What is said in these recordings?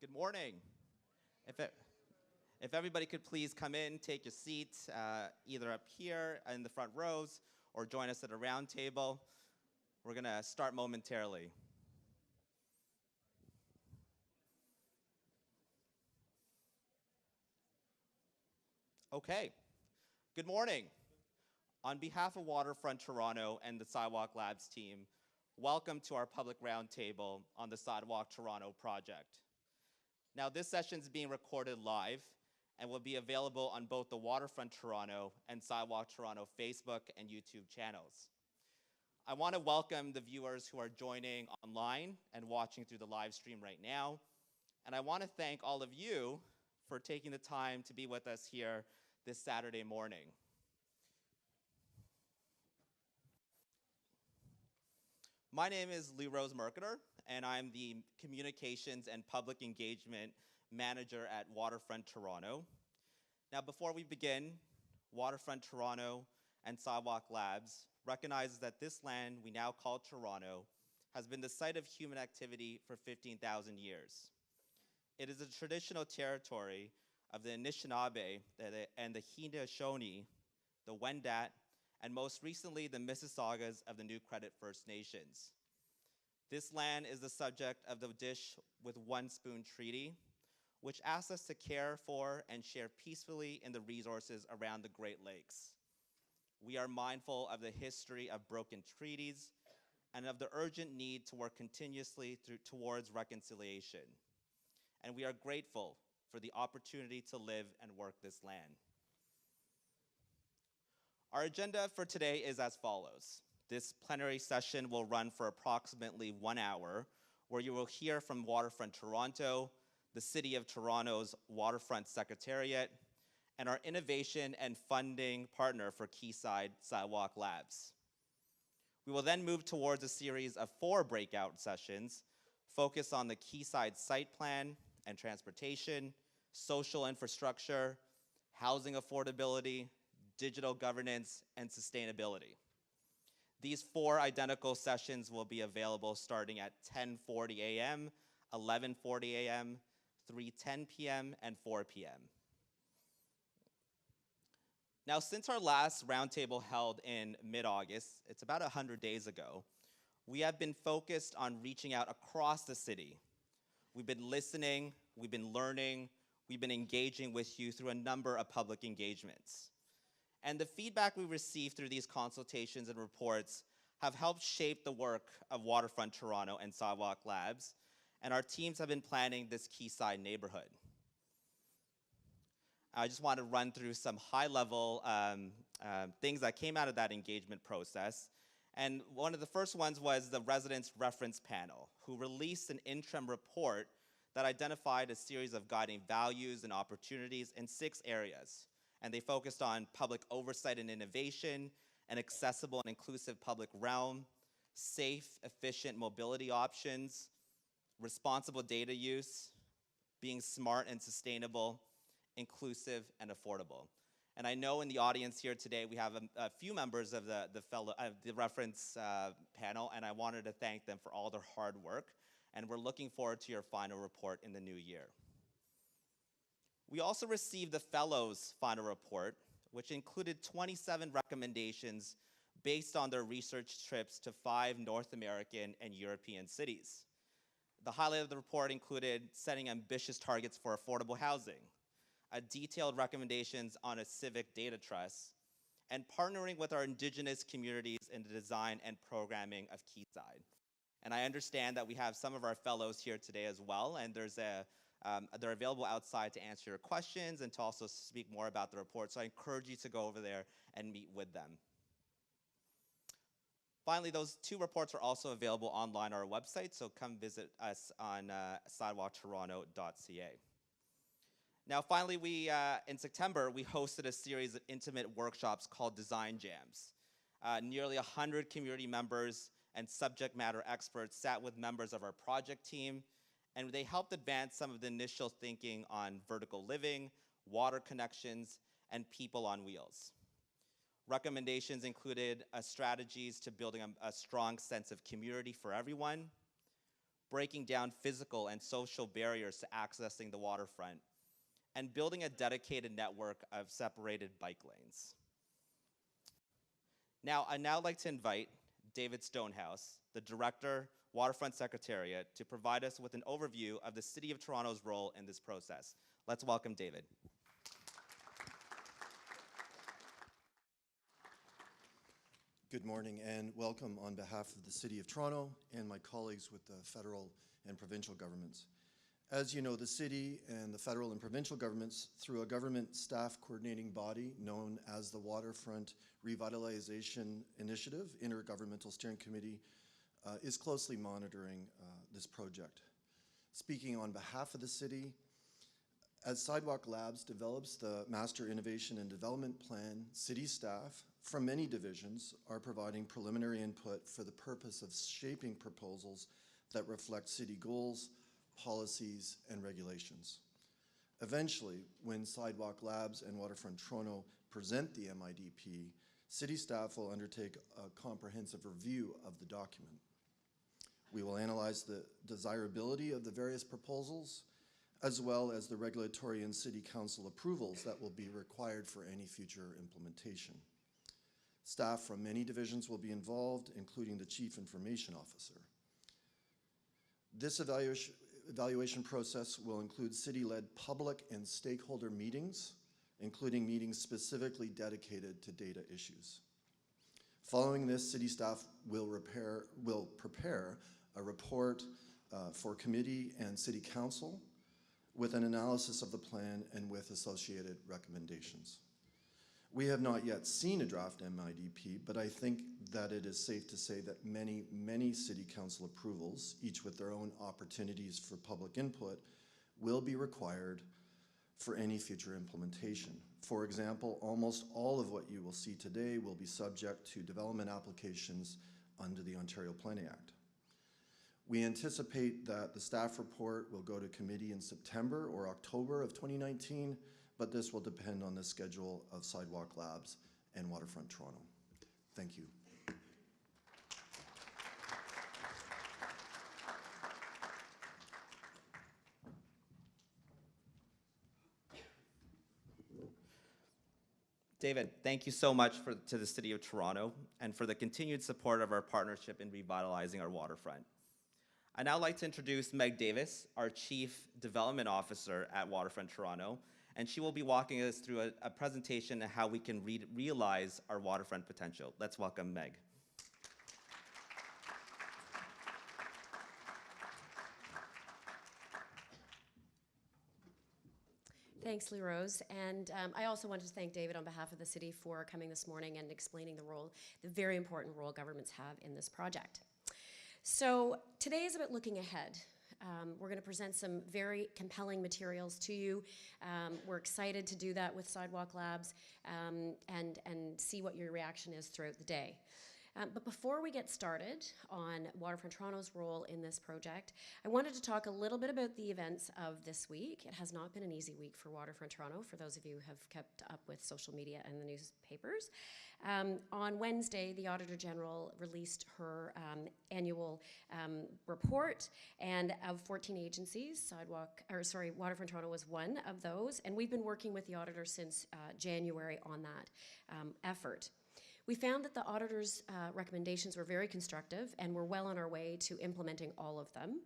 Good morning. If everybody could please come in, take a seat, either up here in the front rows or join us at a round table. We're going to start momentarily. Okay. Good morning. On behalf of Waterfront Toronto and the Sidewalk Labs team, welcome to our public roundtable on the Sidewalk Toronto project. Now, this session is being recorded live and will be available on both the Waterfront Toronto and Sidewalk Toronto Facebook and YouTube channels. I want to welcome the viewers who are joining online and watching through the live stream right now. And I want to thank all of you for taking the time to be with us here this Saturday morning. My name is Lee Rose Mercader, and I'm the Communications and Public Engagement Manager at Waterfront Toronto. Now, before we begin, Waterfront Toronto and Sidewalk Labs recognizes that this land we now call Toronto has been the site of human activity for 15,000 years. It is a traditional territory of the Anishinaabe and the Haudenosaunee, the Wendat, and most recently, the Mississaugas of the New Credit First Nations. This land is the subject of the Dish with One Spoon Treaty, which asks us to care for and share peacefully in the resources around the Great Lakes. We are mindful of the history of broken treaties and of the urgent need to work continuously towards reconciliation. And we are grateful for the opportunity to live and work this land. Our agenda for today is as follows. This plenary session will run for approximately 1 hour, where you will hear from Waterfront Toronto, the City of Toronto's Waterfront Secretariat, and our innovation and funding partner for Quayside, Sidewalk Labs. We will then move towards a series of 4 breakout sessions focused on the Quayside site plan and transportation, social infrastructure, housing affordability, digital governance, and sustainability. These 4 identical sessions will be available starting at 10:40 a.m., 11:40 a.m., 3:10 p.m., and 4 p.m. Now, since our last roundtable held in mid-August, it's about 100 days ago, we have been focused on reaching out across the city. We've been listening, we've been learning, we've been engaging with you through a number of public engagements. And the feedback we received through these consultations and reports have helped shape the work of Waterfront Toronto and Sidewalk Labs, and our teams have been planning this Quayside neighborhood. I just want to run through some high-level things that came out of that engagement process. And one of the first ones was the Residents' Reference Panel, who released an interim report that identified a series of guiding values and opportunities in 6 areas. And they focused on public oversight and innovation, an accessible and inclusive public realm, safe, efficient mobility options, responsible data use, being smart and sustainable, inclusive and affordable. And I know in the audience here today we have a few members of the reference panel, and I wanted to thank them for all their hard work. And we're looking forward to your final report in the new year. We also received the Fellows' final report, which included 27 recommendations based on their research trips to 5 North American and European cities. The highlight of the report included setting ambitious targets for affordable housing, detailed recommendations on a civic data trust, and partnering with our Indigenous communities in the design and programming of Quayside. And I understand that we have some of our fellows here today as well, and they're available outside to answer your questions and to also speak more about the report. So I encourage you to go over there and meet with them. Finally, those 2 reports are also available online on our website, so come visit us on sidewalktoronto.ca. Now, finally, in September, we hosted a series of intimate workshops called Design Jams. Nearly 100 community members and subject matter experts sat with members of our project team, and they helped advance some of the initial thinking on vertical living, water connections, and people on wheels. Recommendations included strategies to building a strong sense of community for everyone, breaking down physical and social barriers to accessing the waterfront, and building a dedicated network of separated bike lanes. Now, I'd like to invite David Stonehouse, the Director, Waterfront Secretariat, to provide us with an overview of the City of Toronto's role in this process. Let's welcome David. Good morning and welcome on behalf of the City of Toronto and my colleagues with the federal and provincial governments. As you know, the City and the federal and provincial governments, through a government staff coordinating body known as the Waterfront Revitalization Initiative Intergovernmental Steering Committee, is closely monitoring this project. Speaking on behalf of the City, as Sidewalk Labs develops the Master Innovation and Development Plan, City staff from many divisions are providing preliminary input for the purpose of shaping proposals that reflect City goals, policies, and regulations. Eventually, when Sidewalk Labs and Waterfront Toronto present the MIDP, City staff will undertake a comprehensive review of the document. We will analyze the desirability of the various proposals, as well as the regulatory and City Council approvals that will be required for any future implementation. Staff from many divisions will be involved, including the Chief Information Officer. This evaluation process will include City-led public and stakeholder meetings, including meetings specifically dedicated to data issues. Following this, City staff will prepare a report for Committee and City Council with an analysis of the plan and with associated recommendations. We have not yet seen a draft MIDP, but I think that it is safe to say that many City Council approvals, each with their own opportunities for public input, will be required for any future implementation. For example, almost all of what you will see today will be subject to development applications under the Ontario Planning Act. We anticipate that the staff report will go to committee in September or October of 2019, but this will depend on the schedule of Sidewalk Labs and Waterfront Toronto. Thank you. David, thank you so much to the City of Toronto and for the continued support of our partnership in revitalizing our waterfront. I'd now like to introduce Meg Davis, our Chief Development Officer at Waterfront Toronto, and she will be walking us through a presentation on how we can realize our waterfront potential. Let's welcome Meg. Thanks, Lee Rose. And I also wanted to thank David on behalf of the city for coming this morning and explaining the very important role governments have in this project. So today is about looking ahead. We're going to present some very compelling materials to you. We're excited to do that with Sidewalk Labs and see what your reaction is throughout the day. But before we get started on Waterfront Toronto's role in this project, I wanted to talk a little bit about the events of this week. It has not been an easy week for Waterfront Toronto, for those of you who have kept up with social media and the newspapers. On Wednesday, the Auditor General released her annual report, and of 14 agencies, Waterfront Toronto was one of those, and we've been working with the auditor since January on that effort. We found that the auditor's recommendations were very constructive, and we're well on our way to implementing all of them.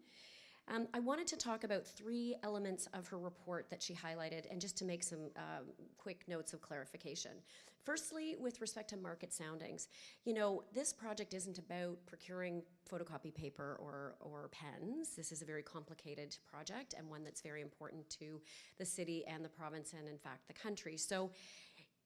I wanted to talk about 3 elements of her report that she highlighted, and just to make some quick notes of clarification. Firstly, with respect to market soundings, you know, this project isn't about procuring photocopy paper or pens. This is a very complicated project and one that's very important to the city and the province and, in fact, the country. So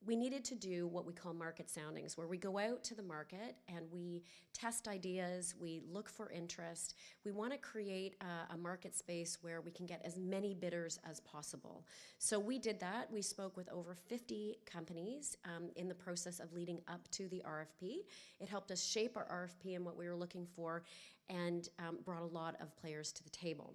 we needed to do what we call market soundings, where we go out to the market and we test ideas, we look for interest. We want to create a market space where we can get as many bidders as possible. So we did that. We spoke with over 50 companies in the process of leading up to the RFP. It helped us shape our RFP and what we were looking for, and brought a lot of players to the table.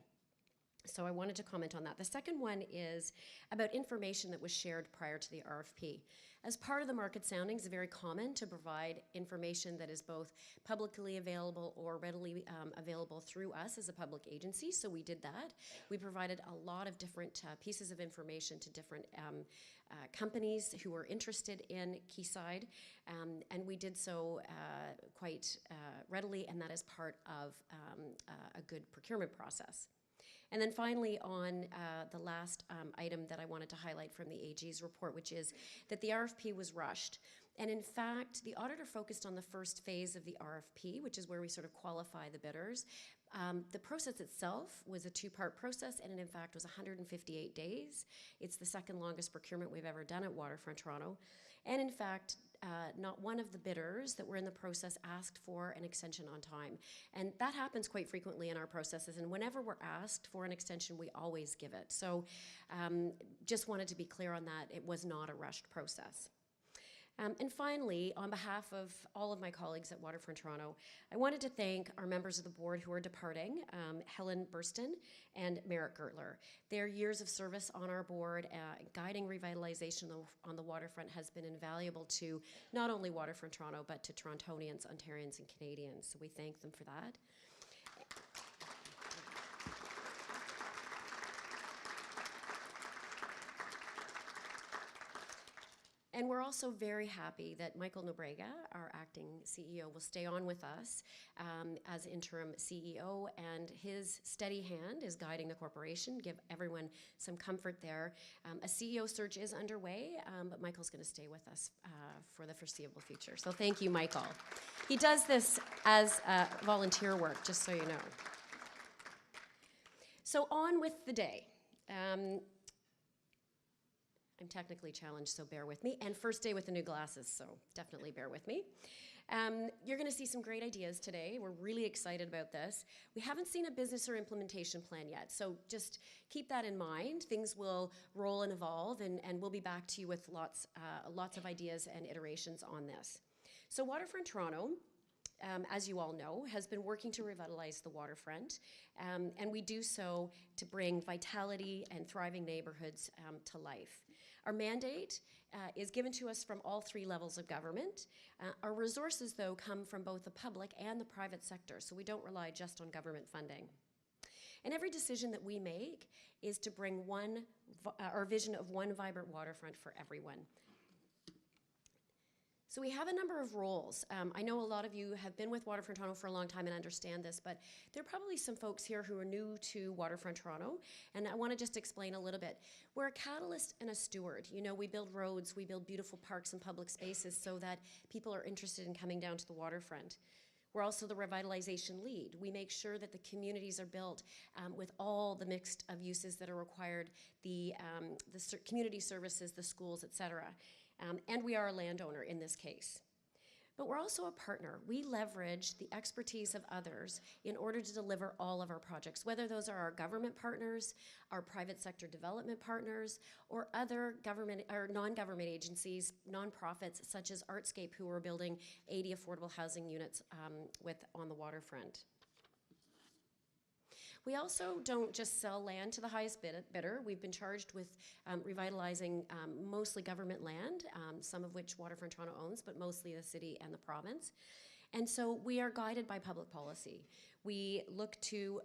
So I wanted to comment on that. The second one is about information that was shared prior to the RFP. As part of the market soundings, it's very common to provide information that is both publicly available or readily available through us as a public agency, so we did that. We provided a lot of different pieces of information to different companies who were interested in Quayside, and we did so quite readily, and that is part of a good procurement process. And then finally, on the last item that I wanted to highlight from the AG's report, which is that the RFP was rushed. And in fact, the auditor focused on the first phase of the RFP, which is where we sort of qualify the bidders. The process itself was a two-part process, and it in fact was 158 days. It's the second longest procurement we've ever done at Waterfront Toronto. And in fact, not one of the bidders that were in the process asked for an extension on time. And that happens quite frequently in our processes, and whenever we're asked for an extension, we always give it. So just wanted to be clear on that. It was not a rushed process. And finally, on behalf of all of my colleagues at Waterfront Toronto, I wanted to thank our members of the board who are departing, Helen Burston and Merritt Gertler. Their years of service on our board, guiding revitalization on the waterfront has been invaluable to not only Waterfront Toronto, but to Torontonians, Ontarians, and Canadians. So we thank them for that. And we're also very happy that Michael Nobrega, our acting CEO, will stay on with us as interim CEO, and his steady hand is guiding the corporation, give everyone some comfort there. A CEO search is underway, but Michael's going to stay with us for the foreseeable future. So thank you, Michael. He does this as volunteer work, just so you know. So on with the day. I'm technically challenged, so bear with me. And first day with the new glasses, so definitely bear with me. You're going to see some great ideas today. We're really excited about this. We haven't seen a business or implementation plan yet, so just keep that in mind. Things will roll and evolve, and we'll be back to you with lots of ideas and iterations on this. So Waterfront Toronto, as you all know, has been working to revitalize the waterfront, and we do so to bring vitality and thriving neighborhoods to life. Our mandate is given to us from all three levels of government. Our resources, though, come from both the public and the private sector, so we don't rely just on government funding. And every decision that we make is to bring our vision of one vibrant waterfront for everyone. So we have a number of roles. I know a lot of you have been with Waterfront Toronto for a long time and understand this, but there are probably some folks here who are new to Waterfront Toronto, and I want to just explain a little bit. We're a catalyst and a steward. You know, we build roads, we build beautiful parks and public spaces so that people are interested in coming down to the waterfront. We're also the revitalization lead. We make sure that the communities are built with all the mix of uses that are required, the community services, the schools, et cetera. And we are a landowner in this case. But we're also a partner. We leverage the expertise of others in order to deliver all of our projects, whether those are our government partners, our private sector development partners, or other government or non-government agencies, nonprofits such as Artscape, who are building 80 affordable housing units on the waterfront. We also don't just sell land to the highest bidder. We've been charged with revitalizing mostly government land, some of which Waterfront Toronto owns, but mostly the city and the province. And so we are guided by public policy. We look to,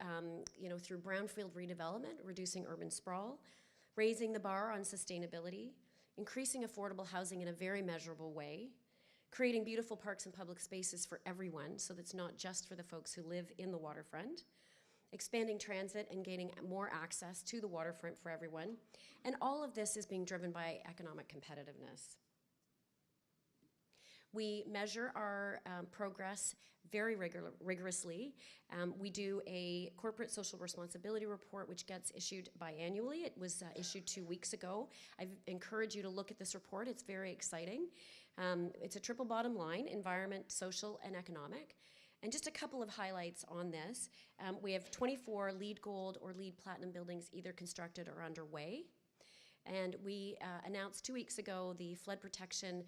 through brownfield redevelopment, reducing urban sprawl, raising the bar on sustainability, increasing affordable housing in a very measurable way, creating beautiful parks and public spaces for everyone, so that's not just for the folks who live in the waterfront, expanding transit and gaining more access to the waterfront for everyone. And all of this is being driven by economic competitiveness. We measure our progress very rigorously. We do a corporate social responsibility report, which gets issued biannually. It was issued 2 weeks ago. I encourage you to look at this report. It's very exciting. It's a triple bottom line: environment, social, and economic. And just a couple of highlights on this. We have 24 LEED Gold or LEED Platinum buildings either constructed or underway. And we announced 2 weeks ago the flood protection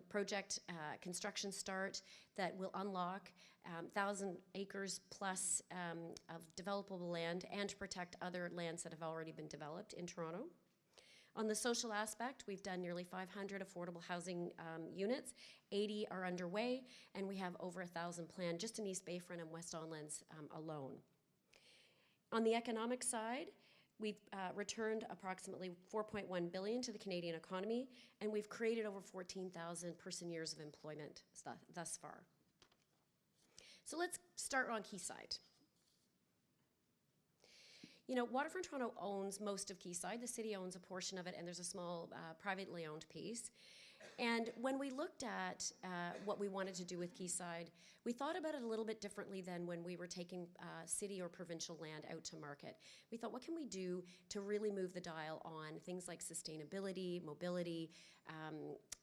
project construction start that will unlock 1,000 acres plus of developable land and protect other lands that have already been developed in Toronto. On the social aspect, we've done nearly 500 affordable housing units, 80 are underway, and we have over 1,000 planned just in East Bayfront and West Don Lands alone. On the economic side, we've returned approximately $4.1 billion to the Canadian economy, and we've created over 14,000 person-years of employment thus far. So let's start on Quayside. You know, Waterfront Toronto owns most of Quayside. The city owns a portion of it, and there's a small privately owned piece. And when we looked at what we wanted to do with Quayside, we thought about it a little bit differently than when we were taking city or provincial land out to market. We thought, what can we do to really move the dial on things like sustainability, mobility,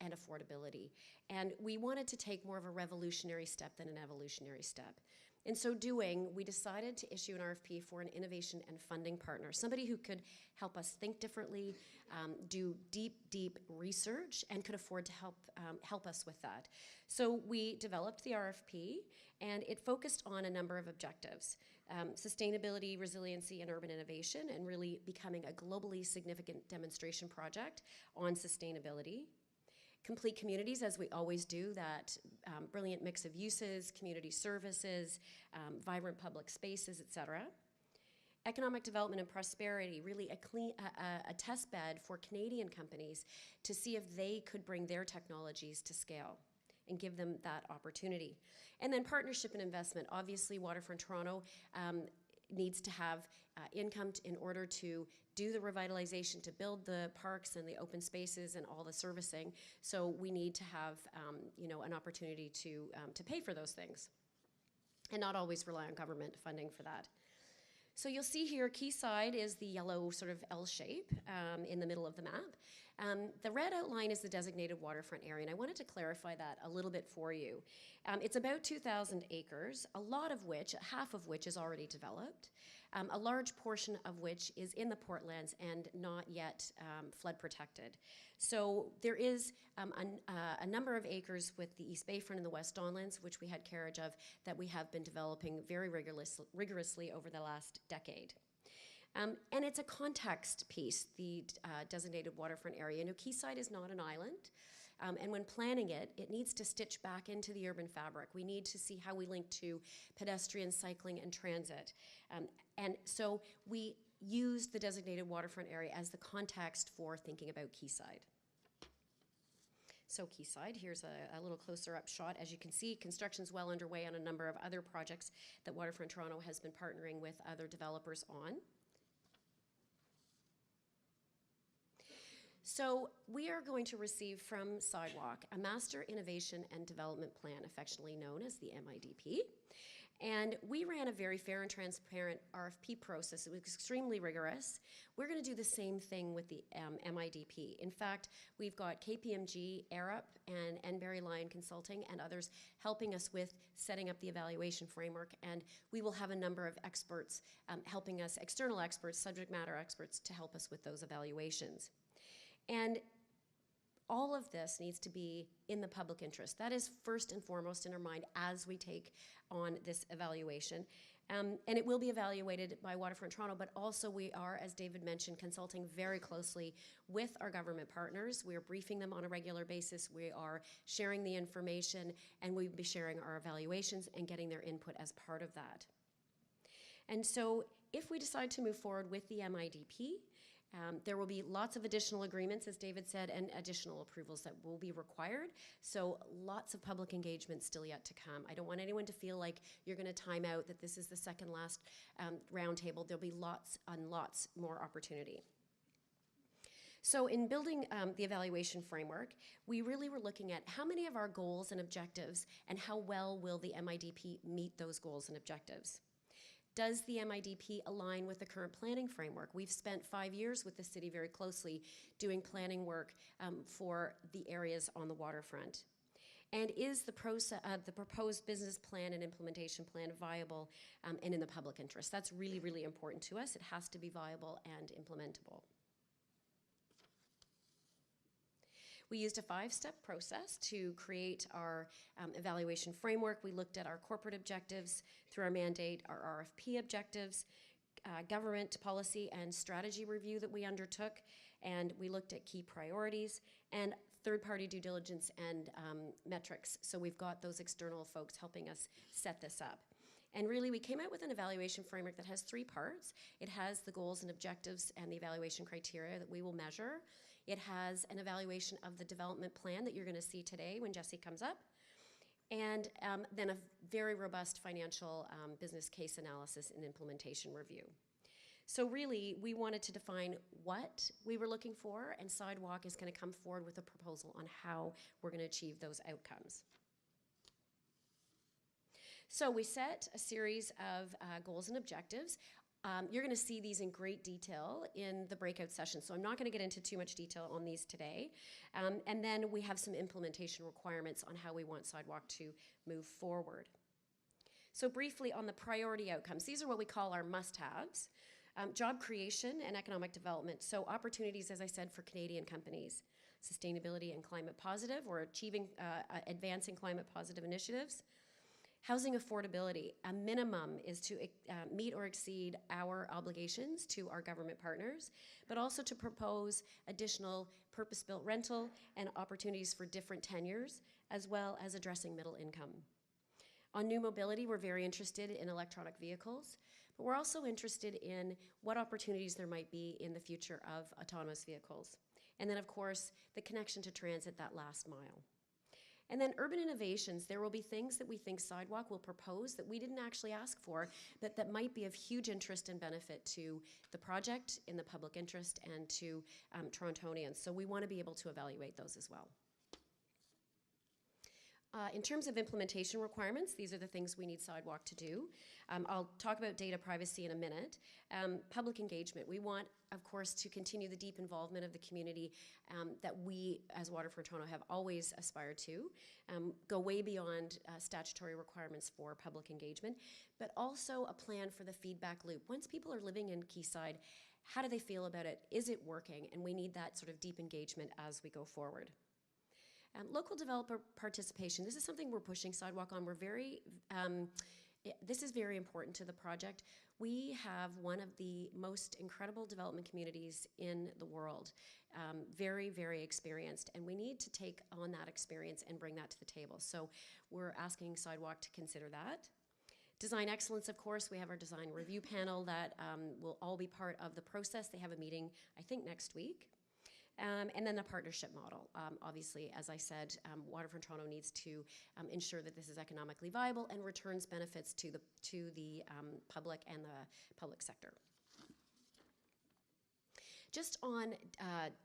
and affordability? And we wanted to take more of a revolutionary step than an evolutionary step. In so doing, we decided to issue an RFP for an innovation and funding partner, somebody who could help us think differently, do deep research, and could afford to help us with that. So we developed the RFP, and it focused on a number of objectives: sustainability, resiliency, and urban innovation, and really becoming a globally significant demonstration project on sustainability. Complete communities, as we always do, that brilliant mix of uses, community services, vibrant public spaces, et cetera. Economic development and prosperity, really a test bed for Canadian companies to see if they could bring their technologies to scale and give them that opportunity. And then partnership and investment. Obviously, Waterfront Toronto needs to have income in order to do the revitalization, to build the parks and the open spaces and all the servicing. So we need to have you know, an opportunity to pay for those things and not always rely on government funding for that. So you'll see here, Quayside is the yellow sort of L shape in the middle of the map. The red outline is the designated waterfront area, and I wanted to clarify that a little bit for you. It's about 2,000 acres, a lot of which, half of which is already developed, a large portion of which is in the Portlands and not yet flood protected. So there is a number of acres with the East Bayfront and the West Don Lands, which we had carriage of, that we have been developing very rigorously over the last decade. And it's a context piece, the designated waterfront area. You know, Quayside is not an island. And when planning it, it needs to stitch back into the urban fabric. We need to see how we link to pedestrian, cycling, and transit. And so we use the designated waterfront area as the context for thinking about Quayside. So Quayside, here's a little closer up shot. As you can see, construction's well underway on a number of other projects that Waterfront Toronto has been partnering with other developers on. So we are going to receive from Sidewalk a Master Innovation and Development Plan, affectionately known as the MIDP. And we ran a very fair and transparent RFP process. It was extremely rigorous. We're going to do the same thing with the MIDP. In fact, we've got KPMG, Arup, and Enberry Lyon Consulting and others helping us with setting up the evaluation framework. And we will have a number of experts helping us, external experts, subject matter experts, to help us with those evaluations. And all of this needs to be in the public interest. That is first and foremost in our mind as we take on this evaluation. And it will be evaluated by Waterfront Toronto, but also we are, as David mentioned, consulting very closely with our government partners. We are briefing them on a regular basis. We are sharing the information, and we'll be sharing our evaluations and getting their input as part of that. And so if we decide to move forward with the MIDP, there will be lots of additional agreements, as David said, and additional approvals that will be required. So lots of public engagement still yet to come. I don't want anyone to feel like you're going to time out, that this is the second last roundtable. There'll be lots and lots more opportunity. So in building the evaluation framework, we really were looking at how many of our goals and objectives and how well will the MIDP meet those goals and objectives. Does the MIDP align with the current planning framework? We've spent 5 years with the city very closely doing planning work for the areas on the waterfront. And is the proposed business plan and implementation plan viable and in the public interest? That's really, really important to us. It has to be viable and implementable. We used a 5-step process to create our evaluation framework. We looked at our corporate objectives through our mandate, our RFP objectives, government policy and strategy review that we undertook, and we looked at key priorities and third-party due diligence and metrics. So we've got those external folks helping us set this up. And really, we came out with an evaluation framework that has 3 parts. It has the goals and objectives and the evaluation criteria that we will measure. It has an evaluation of the development plan that you're going to see today when Jesse comes up. And then a very robust financial business case analysis and implementation review. So really, we wanted to define what we were looking for, and Sidewalk is going to come forward with a proposal on how we're going to achieve those outcomes. So we set a series of goals and objectives. You're going to see these in great detail in the breakout session, so I'm not going to get into too much detail on these today. And then we have some implementation requirements on how we want Sidewalk to move forward. So briefly on the priority outcomes, these are what we call our must-haves. Job creation and economic development, so opportunities, as I said, for Canadian companies. Sustainability and climate positive, or achieving, advancing climate positive initiatives. Housing affordability, a minimum is to meet or exceed our obligations to our government partners, but also to propose additional purpose-built rental and opportunities for different tenures, as well as addressing middle income. On new mobility, we're very interested in electronic vehicles, but we're also interested in what opportunities there might be in the future of autonomous vehicles. And then, of course, the connection to transit, that last mile. And then urban innovations, there will be things that we think Sidewalk will propose that we didn't actually ask for, but that might be of huge interest and benefit to the project, in the public interest, and to Torontonians. So we want to be able to evaluate those as well. In terms of implementation requirements, these are the things we need Sidewalk to do. I'll talk about data privacy in a minute. Public engagement. We want, of course, to continue the deep involvement of the community that we, as Waterfront Toronto, have always aspired to. Go way beyond statutory requirements for public engagement, but also a plan for the feedback loop. Once people are living in Quayside, how do they feel about it? Is it working? And we need that sort of deep engagement as we go forward. Local developer participation. This is something we're pushing Sidewalk on. We're very, this is very important to the project. We have one of the most incredible development communities in the world. Very, very experienced, and we need to take on that experience and bring that to the table. So we're asking Sidewalk to consider that. Design excellence, of course, we have our design review panel that will all be part of the process. They have a meeting, I think, next week. And then the partnership model. Obviously, as I said, Waterfront Toronto needs to ensure that this is economically viable and returns benefits to the public and the public sector. Just on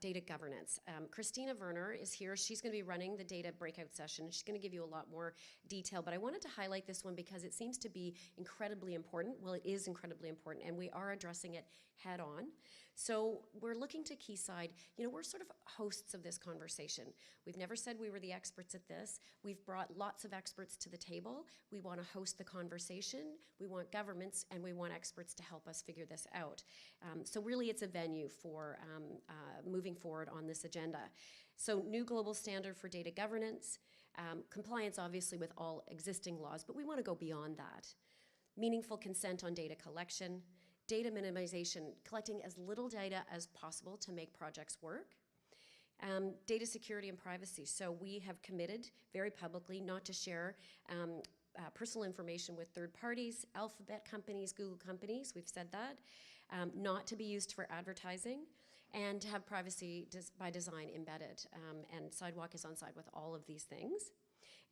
data governance, Christina Werner is here. She's going to be running the data breakout session. She's going to give you a lot more detail, but I wanted to highlight this one because it seems to be incredibly important. Well, it is incredibly important, and we are addressing it head on. So we're looking to Quayside. You know, we're sort of hosts of this conversation. We've never said we were the experts at this. We've brought lots of experts to the table. We want to host the conversation. We want governments, and we want experts to help us figure this out. So really, it's a venue for moving forward on this agenda. So new global standard for data governance, compliance obviously with all existing laws, but we want to go beyond that. Meaningful consent on data collection, data minimization, collecting as little data as possible to make projects work. Data security and privacy. So we have committed very publicly not to share personal information with third parties, alphabet companies, Google companies, we've said that, not to be used for advertising, and to have privacy by design embedded. And Sidewalk is on side with all of these things.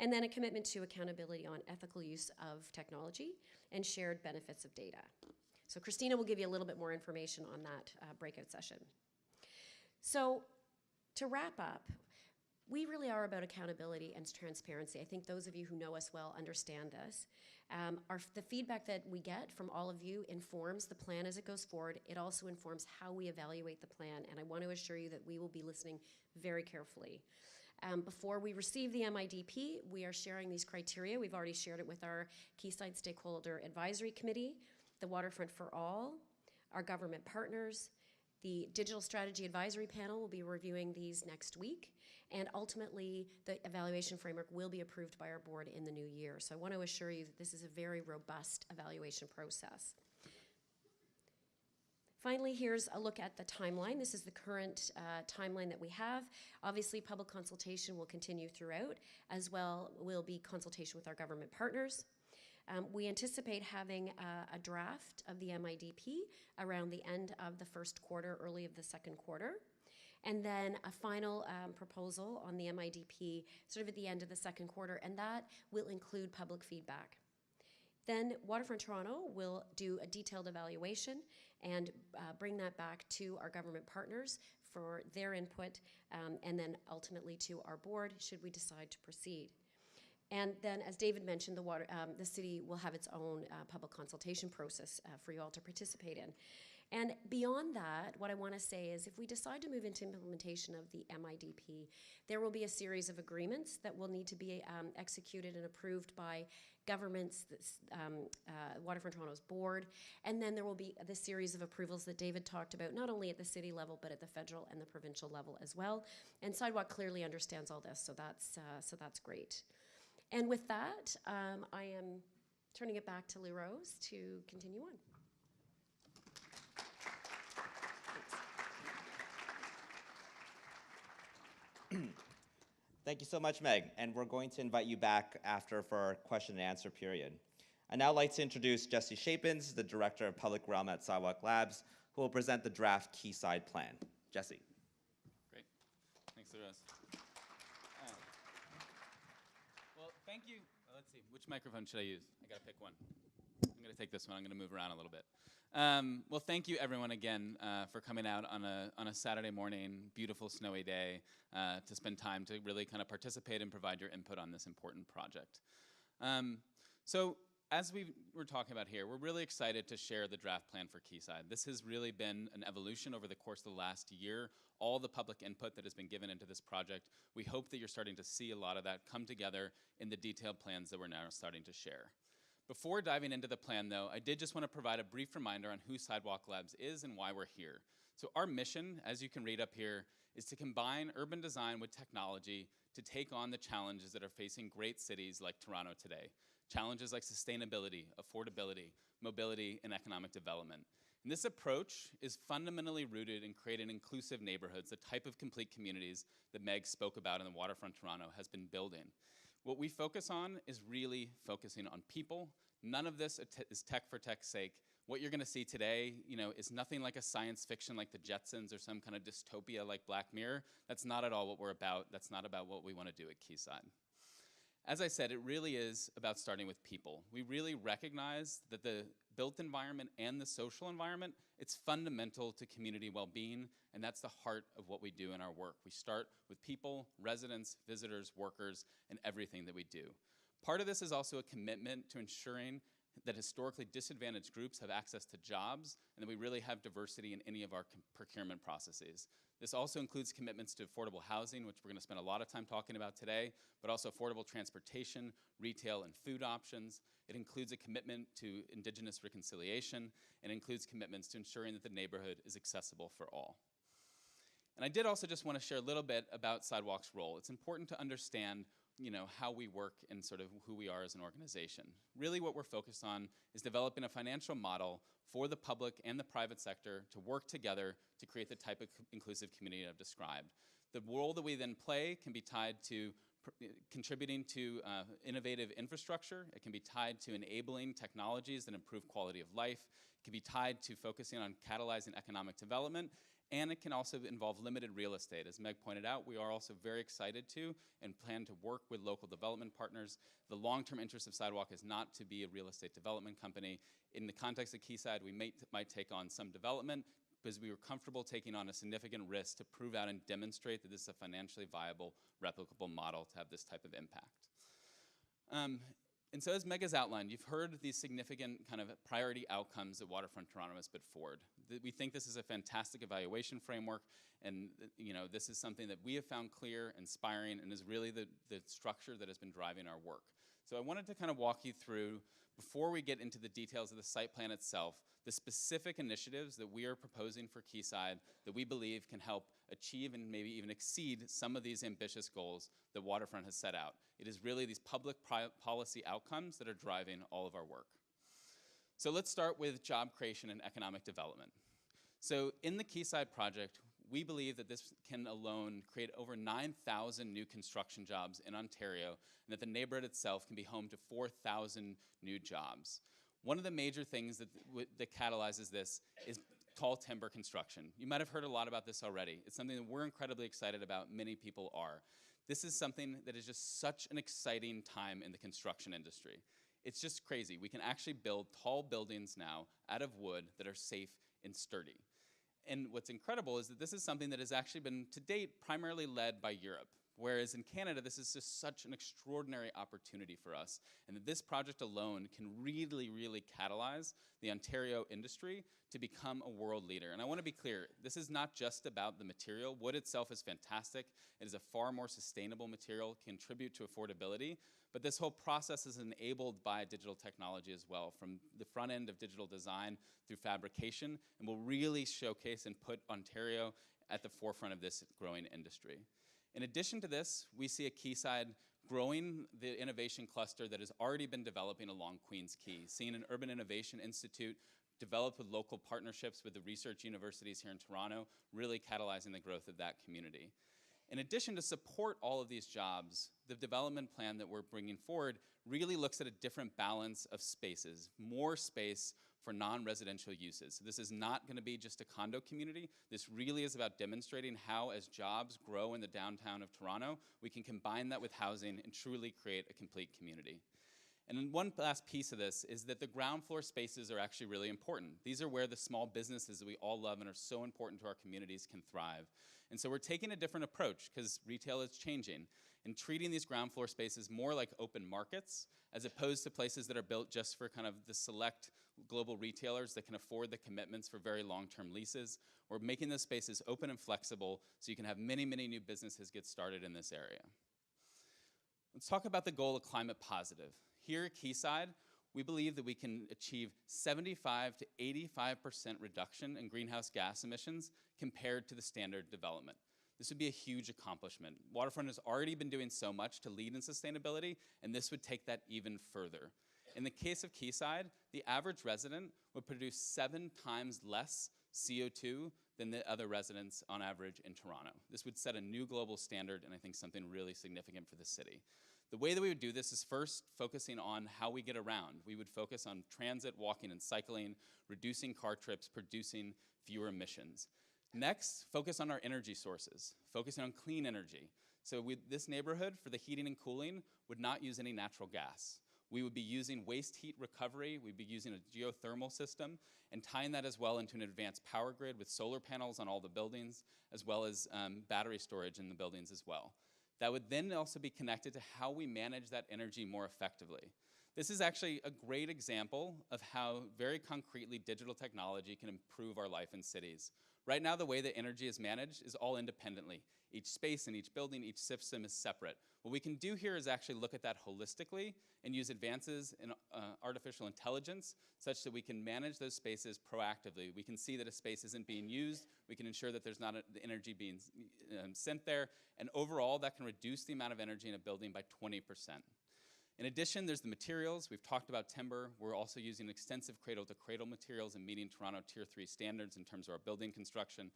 And then a commitment to accountability on ethical use of technology and shared benefits of data. So Christina will give you a little bit more information on that breakout session. So to wrap up, we really are about accountability and transparency. I think those of you who know us well understand this. The feedback that we get from all of you informs the plan as it goes forward. It also informs how we evaluate the plan, and I want to assure you that we will be listening very carefully. Before we receive the MIDP, we are sharing these criteria. We've already shared it with our Quayside Stakeholder Advisory Committee, the Waterfront for All, our government partners. The Digital Strategy Advisory Panel will be reviewing these next week, and ultimately the evaluation framework will be approved by our board in the new year. So I want to assure you that this is a very robust evaluation process. Finally, here's a look at the timeline. This is the current timeline that we have. Obviously, public consultation will continue throughout, as well will be consultation with our government partners. We anticipate having a draft of the MIDP around the end of the first quarter, early of the second quarter, and then a final proposal on the MIDP sort of at the end of the second quarter, and that will include public feedback. Then Waterfront Toronto will do a detailed evaluation and bring that back to our government partners for their input, and then ultimately to our board should we decide to proceed. And then, as David mentioned, the city will have its own public consultation process for you all to participate in. And beyond that, what I want to say is if we decide to move into implementation of the MIDP, there will be a series of agreements that will need to be executed and approved by governments, Waterfront Toronto's board, and then there will be the series of approvals that David talked about, not only at the city level, but at the federal and the provincial level as well. And Sidewalk clearly understands all this, so that's great. And with that, I am turning it back to Lee Rose to continue on. Thank you so much, Meg. And we're going to invite you back after for our question and answer period. I'd now like to introduce Jesse Shapins, the Director of Public Realm at Sidewalk Labs, who will present the draft Quayside Plan. Jesse. Great. Thanks, Rose. Well, thank you. Let's see. Which microphone should I use? I got to pick one. I'm going to take this one. I'm going to move around a little bit. Well, thank you, everyone, again, for coming out on a Saturday morning, beautiful snowy day, to spend time to really kind of participate and provide your input on this important project. So as we were talking about here, we're really excited to share the draft plan for Quayside. This has really been an evolution over the course of the last year. All the public input that has been given into this project, we hope that you're starting to see a lot of that come together in the detailed plans that we're now starting to share. Before diving into the plan, though, I did just want to provide a brief reminder on who Sidewalk Labs is and why we're here. So our mission, as you can read up here, is to combine urban design with technology to take on the challenges that are facing great cities like Toronto today. Challenges like sustainability, affordability, mobility, and economic development. And this approach is fundamentally rooted in creating inclusive neighborhoods, the type of complete communities that Meg spoke about in the Waterfront Toronto has been building. What we focus on is really focusing on people. None of this is tech for tech's sake. What you're going to see today, is nothing like a science fiction like the Jetsons or some kind of dystopia like Black Mirror. That's not at all what we're about. That's not about what we want to do at Quayside. As I said, it really is about starting with people. We really recognize that the built environment and the social environment, it's fundamental to community well-being, and that's the heart of what we do in our work. We start with people, residents, visitors, workers, and everything that we do. Part of this is also a commitment to ensuring that historically disadvantaged groups have access to jobs, and that we really have diversity in any of our procurement processes. This also includes commitments to affordable housing, which we're going to spend a lot of time talking about today, but also affordable transportation, retail, and food options. It includes a commitment to Indigenous reconciliation, and includes commitments to ensuring that the neighborhood is accessible for all. And I did also just want to share a little bit about Sidewalk's role. It's important to understand how we work and sort of who we are as an organization. Really what we're focused on is developing a financial model for the public and the private sector to work together to create the type of inclusive community I've described. The role that we then play can be tied to contributing to innovative infrastructure. It can be tied to enabling technologies that improve quality of life. It can be tied to focusing on catalyzing economic development. And it can also involve limited real estate. As Meg pointed out, we are also very excited to and plan to work with local development partners. The long-term interest of Sidewalk is not to be a real estate development company. In the context of Quayside, we might take on some development because we were comfortable taking on a significant risk to prove out and demonstrate that this is a financially viable, replicable model to have this type of impact. And so as Meg has outlined, you've heard these significant kind of priority outcomes that Waterfront Toronto has put forward. We think this is a fantastic evaluation framework, and this is something that we have found clear, inspiring, and is really the structure that has been driving our work. So I wanted to kind of walk you through, before we get into the details of the site plan itself, the specific initiatives that we are proposing for Quayside that we believe can help achieve and maybe even exceed some of these ambitious goals that Waterfront has set out. It is really these public policy outcomes that are driving all of our work. So let's start with job creation and economic development. So in the Quayside project, we believe that this can alone create over 9,000 new construction jobs in Ontario, and that the neighborhood itself can be home to 4,000 new jobs. One of the major things that catalyzes this is tall timber construction. You might have heard a lot about this already. It's something that we're incredibly excited about. Many people are. This is something that is just such an exciting time in the construction industry. It's just crazy. We can actually build tall buildings now out of wood that are safe and sturdy. And what's incredible is that this is something that has actually been, to date, primarily led by Europe. Whereas in Canada, this is just such an extraordinary opportunity for us, and that this project alone can really, really catalyze the Ontario industry to become a world leader. And I want to be clear, this is not just about the material. Wood itself is fantastic. It is a far more sustainable material, contribute to affordability, but this whole process is enabled by digital technology as well, from the front end of digital design through fabrication, and will really showcase and put Ontario at the forefront of this growing industry. In addition to this, we see at Quayside growing the innovation cluster that has already been developing along Queens Quay, seeing an Urban Innovation Institute develop with local partnerships with the research universities here in Toronto, really catalyzing the growth of that community. In addition to support all of these jobs, the development plan that we're bringing forward really looks at a different balance of spaces, more space for non-residential uses. So this is not going to be just a condo community. This really is about demonstrating how, as jobs grow in the downtown of Toronto, we can combine that with housing and truly create a complete community. And then one last piece of this is that the ground floor spaces are actually really important. These are where the small businesses that we all love and are so important to our communities can thrive. And so we're taking a different approach because retail is changing and treating these ground floor spaces more like open markets as opposed to places that are built just for kind of the select global retailers that can afford the commitments for very long-term leases. We're making those spaces open and flexible so you can have many, many new businesses get started in this area. Let's talk about the goal of climate positive. Here at Quayside, we believe that we can achieve 75 to 85% reduction in greenhouse gas emissions compared to the standard development. This would be a huge accomplishment. Waterfront has already been doing so much to lead in sustainability, and this would take that even further. In the case of Quayside, the average resident would produce 7 times less CO2 than the other residents on average in Toronto. This would set a new global standard, and I think something really significant for the city. The way that we would do this is first focusing on how we get around. We would focus on transit, walking, and cycling, reducing car trips, producing fewer emissions. Next, focus on our energy sources, focusing on clean energy. So this neighborhood, for the heating and cooling, would not use any natural gas. We would be using waste heat recovery, we'd be using a geothermal system, and tying that as well into an advanced power grid with solar panels on all the buildings, as well as battery storage in the buildings as well. That would then also be connected to how we manage that energy more effectively. This is actually a great example of how very concretely digital technology can improve our life in cities. Right now, the way that energy is managed is all independently. Each space in each building, each system is separate. What we can do here is actually look at that holistically and use advances in artificial intelligence such that we can manage those spaces proactively. We can see that a space isn't being used. We can ensure that there's not the energy being sent there. And overall, that can reduce the amount of energy in a building by 20%. In addition, there's the materials. We've talked about timber. We're also using extensive cradle-to-cradle materials and meeting Toronto Tier 3 standards in terms of our building construction.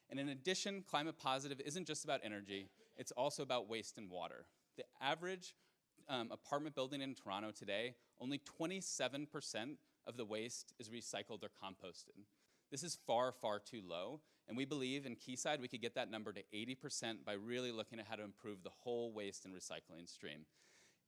And in addition, climate positive isn't just about energy. It's also about waste and water. The average apartment building in Toronto today, only 27% of the waste is recycled or composted. This is far, far too low. And we believe in Quayside we could get that number to 80% by really looking at how to improve the whole waste and recycling stream.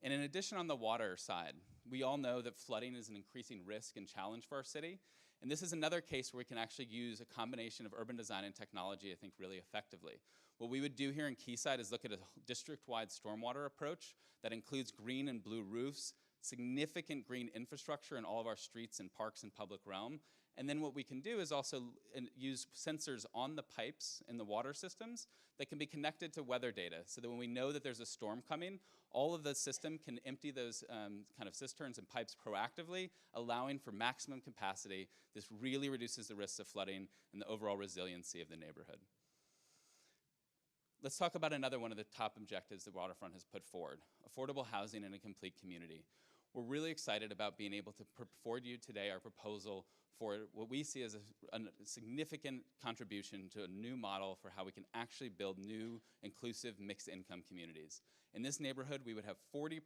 And in addition, on the water side, we all know that flooding is an increasing risk and challenge for our city. And this is another case where we can actually use a combination of urban design and technology, I think, really effectively. What we would do here in Quayside is look at a district-wide stormwater approach that includes green and blue roofs, significant green infrastructure in all of our streets and parks and public realm. And then what we can do is also use sensors on the pipes in the water systems that can be connected to weather data so that when we know that there's a storm coming, all of the system can empty those kind of cisterns and pipes proactively, allowing for maximum capacity. This really reduces the risks of flooding and the overall resiliency of the neighborhood. Let's talk about another one of the top objectives that Waterfront has put forward, affordable housing in a complete community. we're really excited about being able to put forward to you today our proposal for what we see as a significant contribution to a new model for how we can actually build new, inclusive, mixed-income communities. In this neighborhood, we would have 40%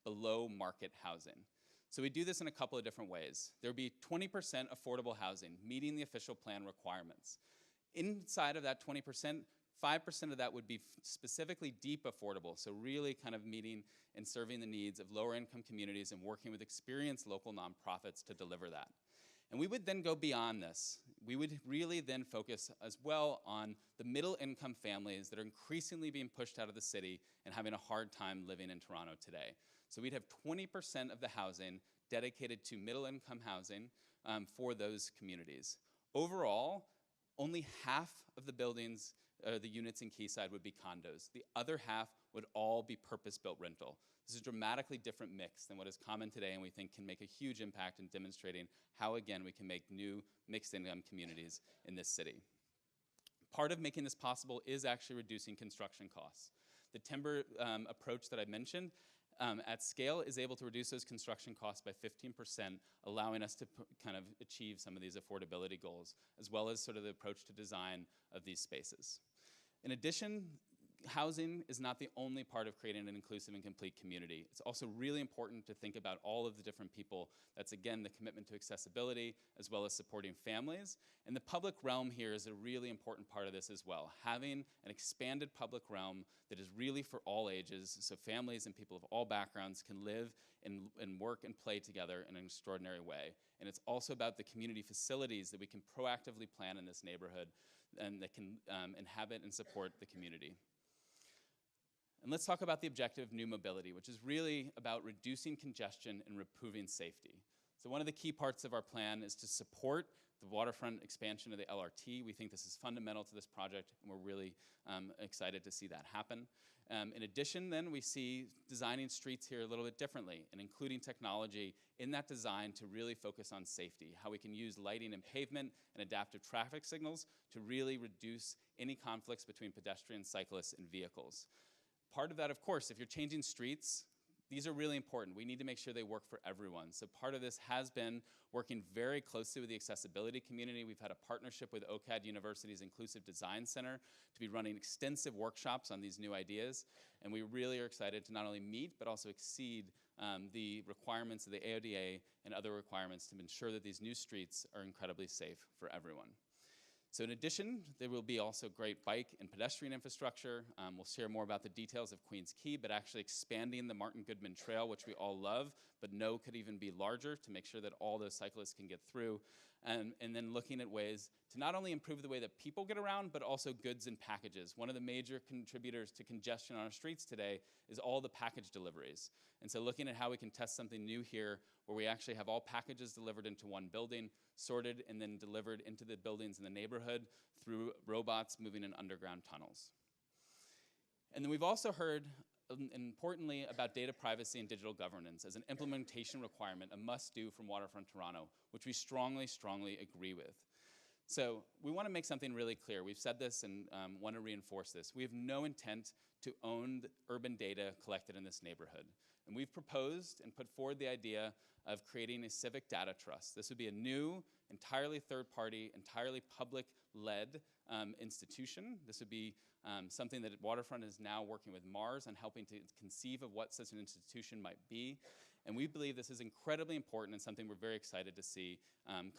below market housing. So we do this in a couple of different ways. There would be 20% affordable housing, meeting the official plan requirements. Inside of that 20%, 5% of that would be specifically deep affordable, so really kind of meeting and serving the needs of lower income communities and working with experienced local nonprofits to deliver that. And we would then go beyond this. We would really then focus as well on the middle income families that are increasingly being pushed out of the city and having a hard time living in Toronto today. So we'd have 20% of the housing dedicated to middle income housing for those communities. Overall, only half of the buildings, the units in Quayside would be condos. The other half would all be purpose-built rental. This is a dramatically different mix than what is common today, and we think can make a huge impact in demonstrating how, again, we can make new mixed-income communities in this city. Part of making this possible is actually reducing construction costs. The timber approach that I mentioned at scale is able to reduce those construction costs by 15%, allowing us to kind of achieve some of these affordability goals, as well as sort of the approach to design of these spaces. In addition, housing is not the only part of creating an inclusive and complete community. It's also really important to think about all of the different people. That's, again, the commitment to accessibility, as well as supporting families. And the public realm here is a really important part of this as well. Having an expanded public realm that is really for all ages, so families and people of all backgrounds can live and work and play together in an extraordinary way. And it's also about the community facilities that we can proactively plan in this neighborhood and that can inhabit and support the community. And let's talk about the objective of new mobility, which is really about reducing congestion and improving safety. So one of the key parts of our plan is to support the waterfront expansion of the LRT. We think this is fundamental to this project, and we're really excited to see that happen. In addition, then, we see designing streets here a little bit differently and including technology in that design to really focus on safety, how we can use lighting and pavement and adaptive traffic signals to really reduce any conflicts between pedestrians, cyclists, and vehicles. Part of that, of course, if you're changing streets, these are really important. We need to make sure they work for everyone. So part of this has been working very closely with the accessibility community. We've had a partnership with OCAD University's Inclusive Design Center to be running extensive workshops on these new ideas. And we really are excited to not only meet, but also exceed the requirements of the AODA and other requirements to ensure that these new streets are incredibly safe for everyone. So in addition, there will be also great bike and pedestrian infrastructure. We'll share more about the details of Queens Quay, but actually expanding the Martin Goodman Trail, which we all love, but know could even be larger to make sure that all those cyclists can get through. And then looking at ways to not only improve the way that people get around, but also goods and packages. One of the major contributors to congestion on our streets today is all the package deliveries. And so looking at how we can test something new here, where we actually have all packages delivered into one building, sorted and then delivered into the buildings in the neighborhood through robots moving in underground tunnels. And then we've also heard, importantly, about data privacy and digital governance as an implementation requirement, a must-do from Waterfront Toronto, which we strongly, strongly agree with. So we want to make something really clear. We've said this and want to reinforce this. We have no intent to own the urban data collected in this neighborhood. And we've proposed and put forward the idea of creating a civic data trust. This would be a new, entirely third-party, entirely public-led institution. This would be something that Waterfront is now working with Mars on helping to conceive of what such an institution might be. And we believe this is incredibly important and something we're very excited to see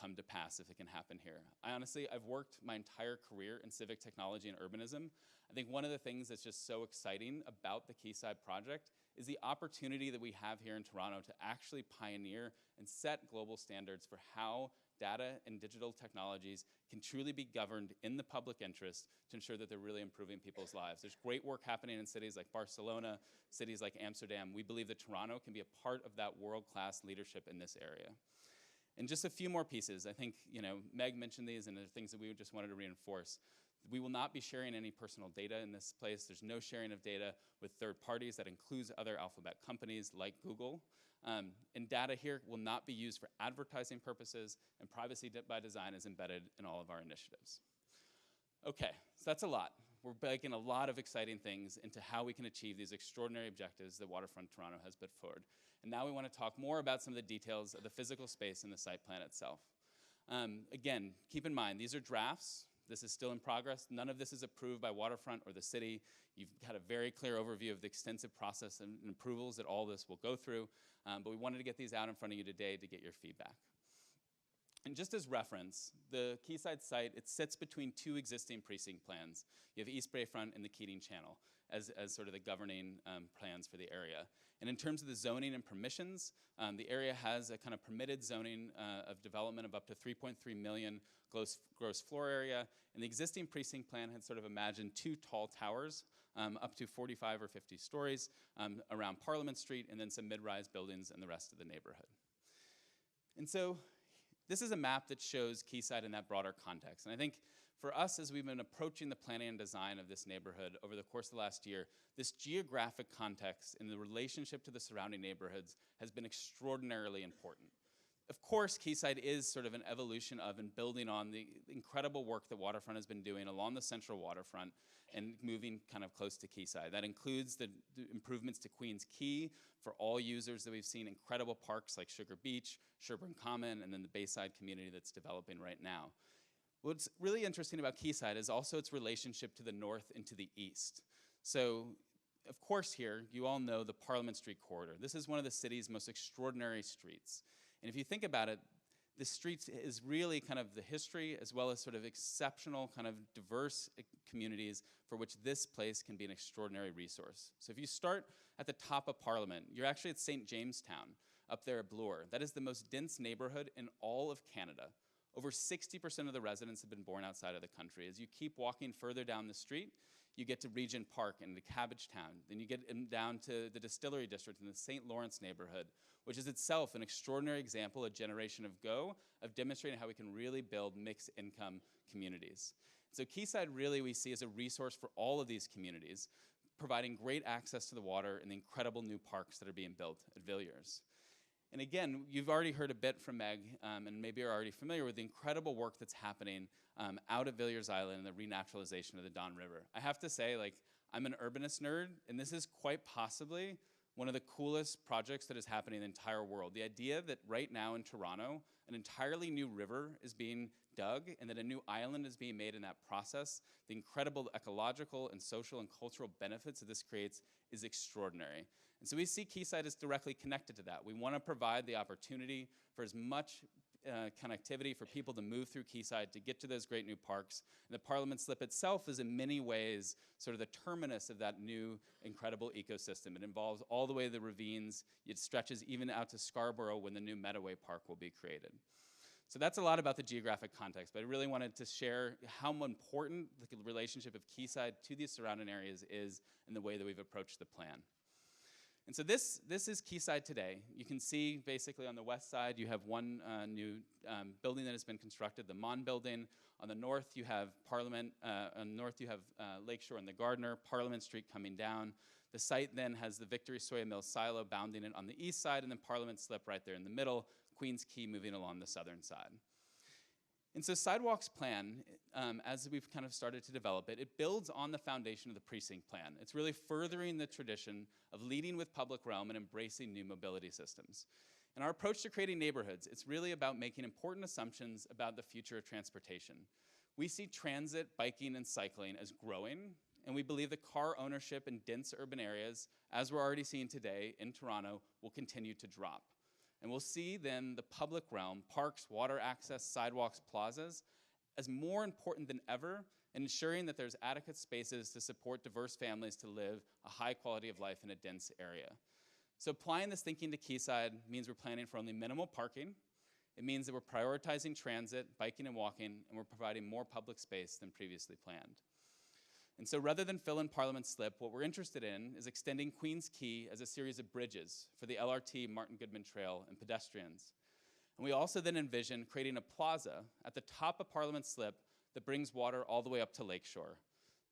come to pass if it can happen here. I've worked my entire career in civic technology and urbanism. I think one of the things that's just so exciting about the Quayside project is the opportunity that we have here in Toronto to actually pioneer and set global standards for how data and digital technologies can truly be governed in the public interest to ensure that they're really improving people's lives. There's great work happening in cities like Barcelona, cities like Amsterdam. We believe that Toronto can be a part of that world-class leadership in this area. And just a few more pieces. I think, Meg mentioned these and the things that we just wanted to reinforce. We will not be sharing any personal data in this place. There's no sharing of data with third parties. That includes other alphabet companies like Google. And data here will not be used for advertising purposes, and privacy by design is embedded in all of our initiatives. Okay, so that's a lot. we're baking a lot of exciting things into how we can achieve these extraordinary objectives that Waterfront Toronto has put forward. And now we want to talk more about some of the details of the physical space and the site plan itself. Again, keep in mind, these are drafts. This is still in progress. None of this is approved by Waterfront or the city. You've had a very clear overview of the extensive process and approvals that all this will go through. But we wanted to get these out in front of you today to get your feedback. And just as reference, the Quayside site, it sits between two existing precinct plans. You have East Bayfront and the Keating Channel as sort of the governing plans for the area. And in terms of the zoning and permissions, the area has a kind of permitted zoning of development of up to 3.3 million gross floor area. And the existing precinct plan had sort of imagined two tall towers up to 45 or 50 stories around Parliament Street, and then some mid-rise buildings in the rest of the neighborhood. And so this is a map that shows Quayside in that broader context. And I think for us, as we've been approaching the planning and design of this neighborhood over the course of the last year, this geographic context and the relationship to the surrounding neighborhoods has been extraordinarily important. Of course, Quayside is sort of an evolution of and building on the incredible work that Waterfront has been doing along the central waterfront and moving kind of close to Quayside. That includes the improvements to Queens Quay for all users that we've seen, incredible parks like Sugar Beach, Sherburne Common, and then the Bayside community that's developing right now. What's really interesting about Quayside is also its relationship to the north and to the east. So, of course here, you all know the Parliament Street corridor. This is one of the city's most extraordinary streets. And if you think about it, the street is really kind of the history as well as sort of exceptional kind of diverse communities for which this place can be an extraordinary resource. So if you start at the top of Parliament, you're actually at St. Jamestown up there at Bloor. That is the most dense neighborhood in all of Canada. Over 60% of the residents have been born outside of the country. As you keep walking further down the street, you get to Regent Park and the Cabbagetown. Then you get down to the Distillery District in the St. Lawrence neighborhood, which is itself an extraordinary example, a generation ago, of demonstrating how we can really build mixed income communities. So Quayside really we see as a resource for all of these communities, providing great access to the water and the incredible new parks that are being built at Villiers. And again, you've already heard a bit from Meg, and maybe you're already familiar with the incredible work that's happening out at Villiers Island and the renaturalization of the Don River. I have to say, like, I'm an urbanist nerd, and this is quite possibly one of the coolest projects that is happening in the entire world. The idea that right now in Toronto, an entirely new river is being dug and that a new island is being made in that process, the incredible ecological and social and cultural benefits that this creates is extraordinary. And so we see Quayside as directly connected to that. We want to provide the opportunity for as much connectivity for people to move through Quayside to get to those great new parks. And the Parliament Slip itself is in many ways sort of the terminus of that new incredible ecosystem. It involves all the way the ravines. It stretches even out to Scarborough when the new Meadoway Park will be created. So that's a lot about the geographic context, but I really wanted to share how important the relationship of Quayside to these surrounding areas is in the way that we've approached the plan. And so this is Quayside today. You can see basically on the west side you have one new building that has been constructed, the Mon building. On the north you have Parliament, on the north you have Lakeshore and the Gardner, Parliament Street coming down. The site then has the Victory Soya Mill silo bounding it on the east side, and then Parliament Slip right there in the middle, Queens Quay moving along the southern side. And so Sidewalks Plan, as we've kind of started to develop it, it builds on the foundation of the precinct plan. It's really furthering the tradition of leading with public realm and embracing new mobility systems. In our approach to creating neighborhoods, it's really about making important assumptions about the future of transportation. We see transit, biking, and cycling as growing, and we believe that car ownership in dense urban areas, as we're already seeing today in Toronto, will continue to drop. And we'll see then the public realm, parks, water access, sidewalks, plazas, as more important than ever in ensuring that there's adequate spaces to support diverse families to live a high quality of life in a dense area. So applying this thinking to Quayside means we're planning for only minimal parking. It means that we're prioritizing transit, biking and walking, and we're providing more public space than previously planned. And so rather than fill in Parliament Slip, what we're interested in is extending Queens Quay as a series of bridges for the LRT, Martin Goodman Trail, and pedestrians. And we also then envision creating a plaza at the top of Parliament Slip that brings water all the way up to Lakeshore.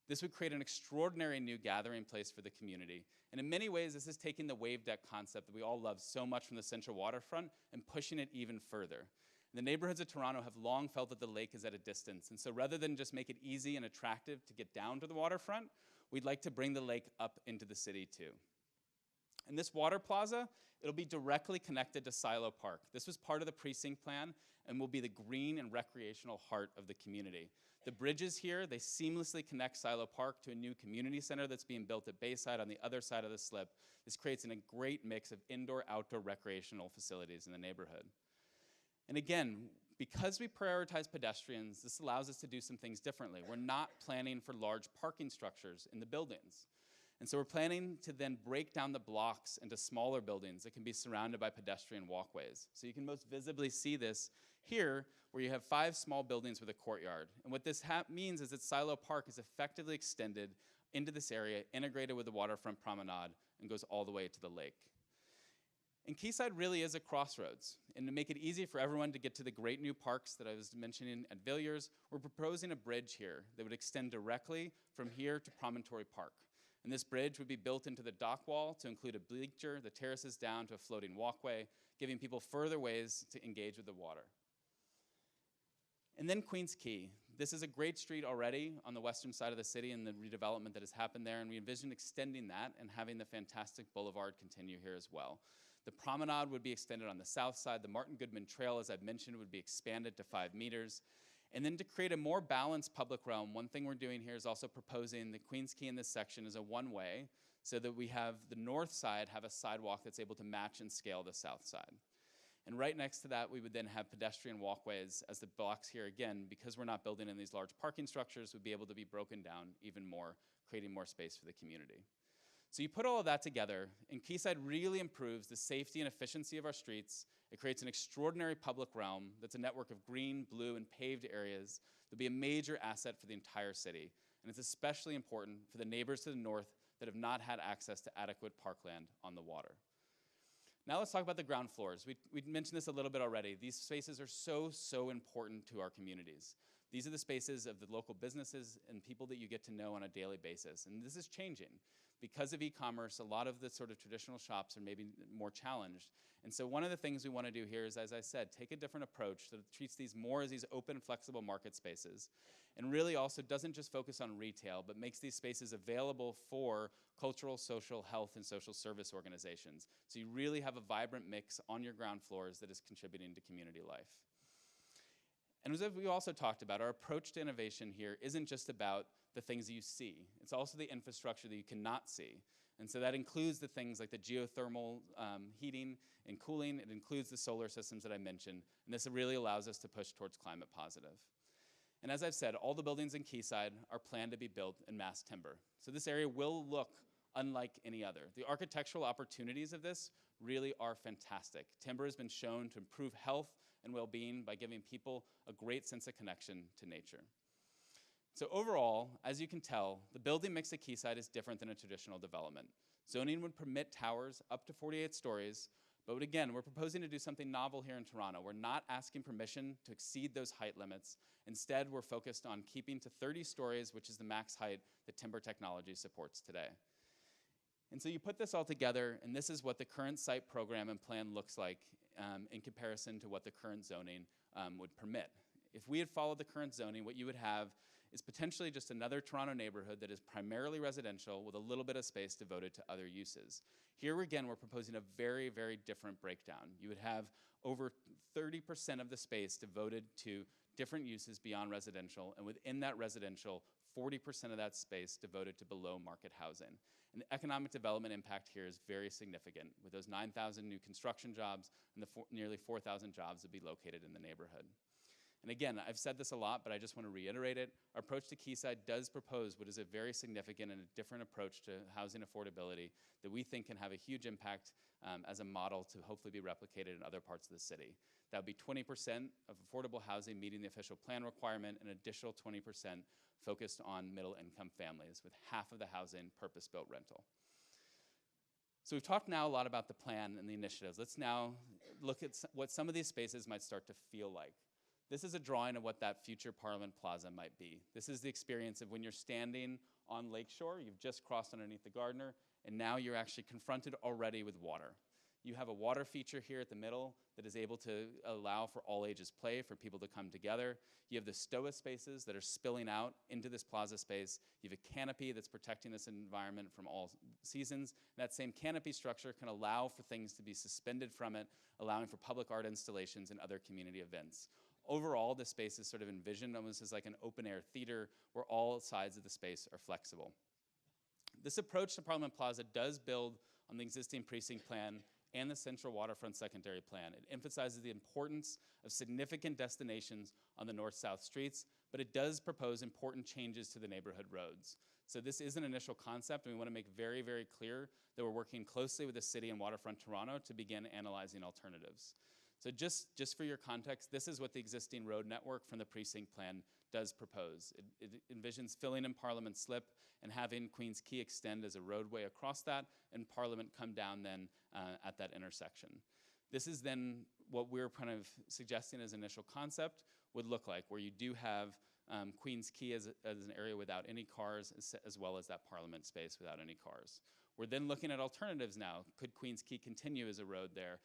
This would create an extraordinary new gathering place for the community. And in many ways, this is taking the wave deck concept that we all love so much from the central waterfront and pushing it even further. The neighborhoods of Toronto have long felt that the lake is at a distance, and so rather than just make it easy and attractive to get down to the waterfront, we'd like to bring the lake up into the city too. And this water plaza, it'll be directly connected to Silo Park. This was part of the precinct plan and will be the green and recreational heart of the community. The bridges here, they seamlessly connect Silo Park to a new community center that's being built at Bayside on the other side of the slip. This creates a great mix of indoor-outdoor recreational facilities in the neighborhood. And again, because we prioritize pedestrians, this allows us to do some things differently. We're not planning for large parking structures in the buildings. And so we're planning to then break down the blocks into smaller buildings that can be surrounded by pedestrian walkways. So you can most visibly see this here, where you have 5 small buildings with a courtyard. And what this means is that Silo Park is effectively extended into this area, integrated with the Waterfront Promenade, and goes all the way to the lake. And Quayside really is a crossroads. And to make it easy for everyone to get to the great new parks that I was mentioning at Villiers, we're proposing a bridge here that would extend directly from here to Promontory Park. And this bridge would be built into the dock wall to include a bleacher that terraces down to a floating walkway, giving people further ways to engage with the water. And then Queens Quay. This is a great street already on the western side of the city and the redevelopment that has happened there, and we envision extending that and having the fantastic boulevard continue here as well. The promenade would be extended on the south side. The Martin Goodman Trail, as I've mentioned, would be expanded to 5 meters. And then to create a more balanced public realm, one thing we're doing here is also proposing the Queens Quay in this section is a one-way, so that we have the north side have a sidewalk that's able to match and scale the south side. And right next to that, we would then have pedestrian walkways as the blocks here, again, because we're not building in these large parking structures, would be able to be broken down even more, creating more space for the community. So you put all of that together, and Quayside really improves the safety and efficiency of our streets. It creates an extraordinary public realm that's a network of green, blue, and paved areas that'll be a major asset for the entire city. And it's especially important for the neighbors to the north that have not had access to adequate parkland on the water. Now let's talk about the ground floors. We mentioned this a little bit already. These spaces are so important to our communities. These are the spaces of the local businesses and people that you get to know on a daily basis. And this is changing. Because of e-commerce, a lot of the sort of traditional shops are maybe more challenged. And so one of the things we want to do here is, as I said, take a different approach that treats these more as these open, flexible market spaces, and really also doesn't just focus on retail, but makes these spaces available for cultural, social, health, and social service organizations. So you really have a vibrant mix on your ground floors that is contributing to community life. And as we also talked about, our approach to innovation here isn't just about the things that you see. It's also the infrastructure that you cannot see. And so that includes the things like the geothermal heating and cooling. It includes the solar systems that I mentioned. And this really allows us to push towards climate positive. And as I've said, all the buildings in Quayside are planned to be built in mass timber. So this area will look unlike any other. The architectural opportunities of this really are fantastic. Timber has been shown to improve health and well-being by giving people a great sense of connection to nature. So overall, as you can tell, the building mix at Quayside is different than a traditional development. Zoning would permit towers up to 48 stories, but again, we're proposing to do something novel here in Toronto. We're not asking permission to exceed those height limits. Instead, we're focused on keeping to 30 stories, which is the max height that timber technology supports today. And so you put this all together, and this is what the current site program and plan looks like in comparison to what the current zoning would permit. If we had followed the current zoning, what you would have is potentially just another Toronto neighborhood that is primarily residential with a little bit of space devoted to other uses. Here again, we're proposing a very, very different breakdown. You would have over 30% of the space devoted to different uses beyond residential, and within that residential, 40% of that space devoted to below market housing. And the economic development impact here is very significant, with those 9,000 new construction jobs and the nearly 4,000 jobs that will be located in the neighborhood. And again, I've said this a lot, but I just want to reiterate it. Our approach to Quayside does propose what is a very significant and a different approach to housing affordability that we think can have a huge impact as a model to hopefully be replicated in other parts of the city. That would be 20% of affordable housing meeting the official plan requirement, and an additional 20% focused on middle income families, with half of the housing purpose-built rental. So we've talked now a lot about the plan and the initiatives. Let's now look at what some of these spaces might start to feel like. This is a drawing of what that future Parliament Plaza might be. This is the experience of when you're standing on Lakeshore, you've just crossed underneath the Gardiner, and now you're actually confronted already with water. You have a water feature here at the middle that is able to allow for all ages play, for people to come together. You have the stoa spaces that are spilling out into this plaza space. You have a canopy that's protecting this environment from all seasons. That same canopy structure can allow for things to be suspended from it, allowing for public art installations and other community events. Overall, this space is sort of envisioned almost as like an open air theater where all sides of the space are flexible. This approach to Parliament Plaza does build on the existing precinct plan and the Central Waterfront Secondary Plan. It emphasizes the importance of significant destinations on the north-south streets, but it does propose important changes to the neighborhood roads. So this is an initial concept, and we want to make very, very clear that we're working closely with the city and Waterfront Toronto to begin analyzing alternatives. So just for your context, this is what the existing road network from the precinct plan does propose. It envisions filling in Parliament Slip and having Queens Quay extend as a roadway across that, and Parliament come down then at that intersection. This is then what we're kind of suggesting as initial concept would look like, where you do have Queens Quay as an area without any cars, as well as that Parliament space without any cars. We're then looking at alternatives now. Could Queens Quay continue as a road there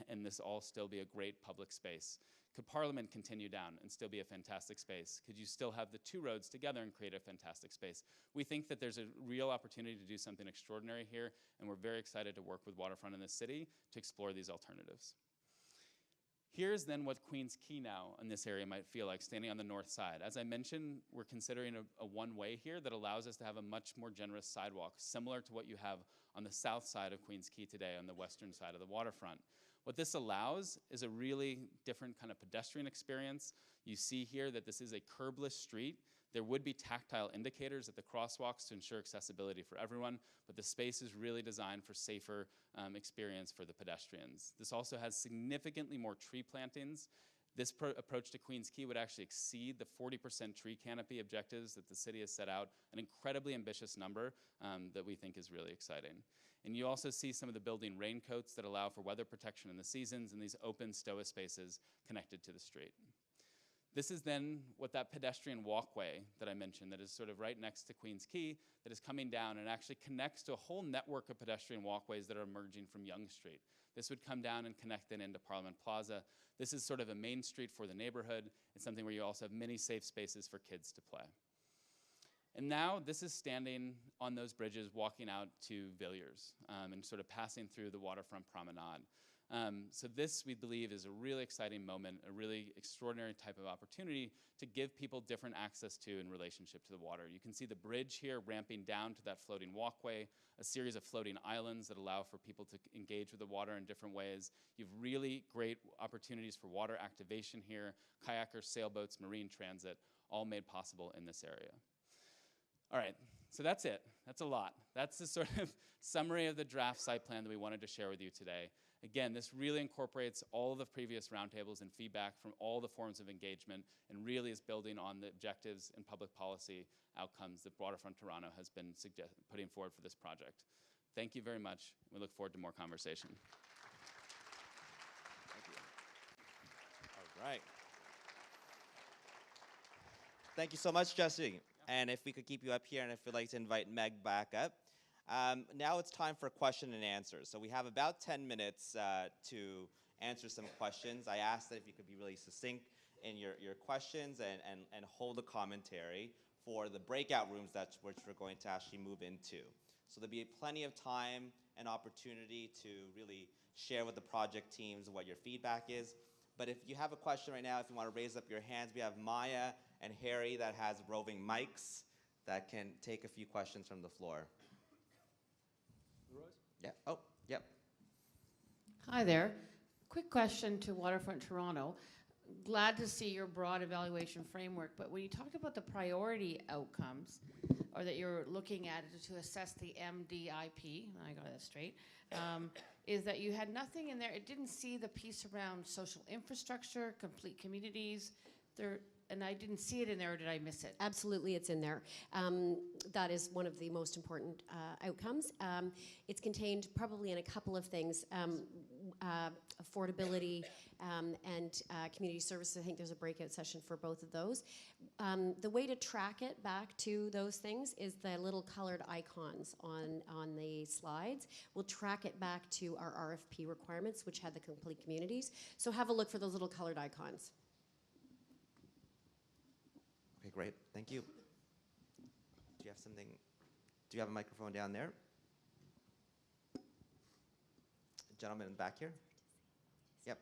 and this all still be a great public space? Could Parliament continue down and still be a fantastic space? Could you still have the two roads together and create a fantastic space? We think that there's a real opportunity to do something extraordinary here, and we're very excited to work with Waterfront in the city to explore these alternatives. Here's then what Queens Quay now in this area might feel like standing on the north side. As I mentioned, we're considering a one-way here that allows us to have a much more generous sidewalk, similar to what you have on the south side of Queens Quay today on the western side of the waterfront. What this allows is a really different kind of pedestrian experience. You see here that this is a curbless street. There would be tactile indicators at the crosswalks to ensure accessibility for everyone, but the space is really designed for safer experience for the pedestrians. This also has significantly more tree plantings. This approach to Queens Quay would actually exceed the 40% tree canopy objectives that the city has set out, an incredibly ambitious number that we think is really exciting. And you also see some of the building raincoats that allow for weather protection in the seasons and these open stoa spaces connected to the street. This is then what that pedestrian walkway that I mentioned that is sort of right next to Queens Quay that is coming down and actually connects to a whole network of pedestrian walkways that are emerging from Yonge Street. This would come down and connect then into Parliament Plaza. This is sort of a main street for the neighborhood. It's something where you also have many safe spaces for kids to play. And now this is standing on those bridges walking out to Villiers and sort of passing through the Waterfront Promenade. So this, we believe, is a really exciting moment, a really extraordinary type of opportunity to give people different access to in relationship to the water. You can see the bridge here ramping down to that floating walkway, a series of floating islands that allow for people to engage with the water in different ways. You have really great opportunities for water activation here, kayakers, sailboats, marine transit, all made possible in this area. All right, so that's it. That's a lot. That's the sort of summary of the draft site plan that we wanted to share with you today. Again, this really incorporates all of the previous roundtables and feedback from all the forms of engagement and really is building on the objectives and public policy outcomes that Waterfront Toronto has been putting forward for this project. Thank you very much. We look forward to more conversation. Thank you. All right. Thank you so much, Jesse. And if we could keep you up here, and if you'd like to invite Meg back up. Now it's time for question and answers. So we have about 10 minutes to answer some questions. I asked that if you could be really succinct in your questions and hold a commentary for the breakout rooms which we're going to actually move into. So there'll be plenty of time and opportunity to really share with the project teams what your feedback is. But if you have a question right now, if you want to raise up your hands, we have Maya and Harry that has roving mics that can take a few questions from the floor. Yeah. Oh, yep. Hi there. Quick question to Waterfront Toronto. Glad to see your broad evaluation framework, but when you talked about the priority outcomes, or that you're looking at to assess the MDIP, I got that straight, is that you had nothing in there. It didn't see the piece around social infrastructure, complete communities. and I didn't see it in there, or did I miss it? Absolutely, it's in there. That is one of the most important outcomes. It's contained probably in a couple of things. Affordability and community services. I think there's a breakout session for both of those. The way to track it back to those things is the little colored icons on the slides. We'll track it back to our RFP requirements, which had the complete communities. So have a look for those little colored icons. Okay, great. Thank you. Do you have something? Do you have a microphone down there? Gentleman in the back here. Yep,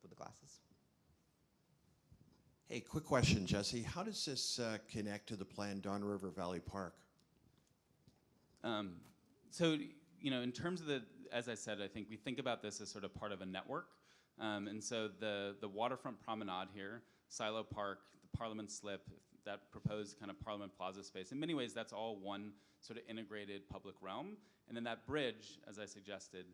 with the glasses. Hey, quick question, Jesse. How does this connect to the planned Don River Valley Park? So, you know, in terms of the, as I said, I think we think about this as sort of part of a network. And so the Waterfront Promenade here, Silo Park, the Parliament Slip, that proposed kind of Parliament Plaza space, in many ways that's all one sort of integrated public realm. And then that bridge, as I suggested,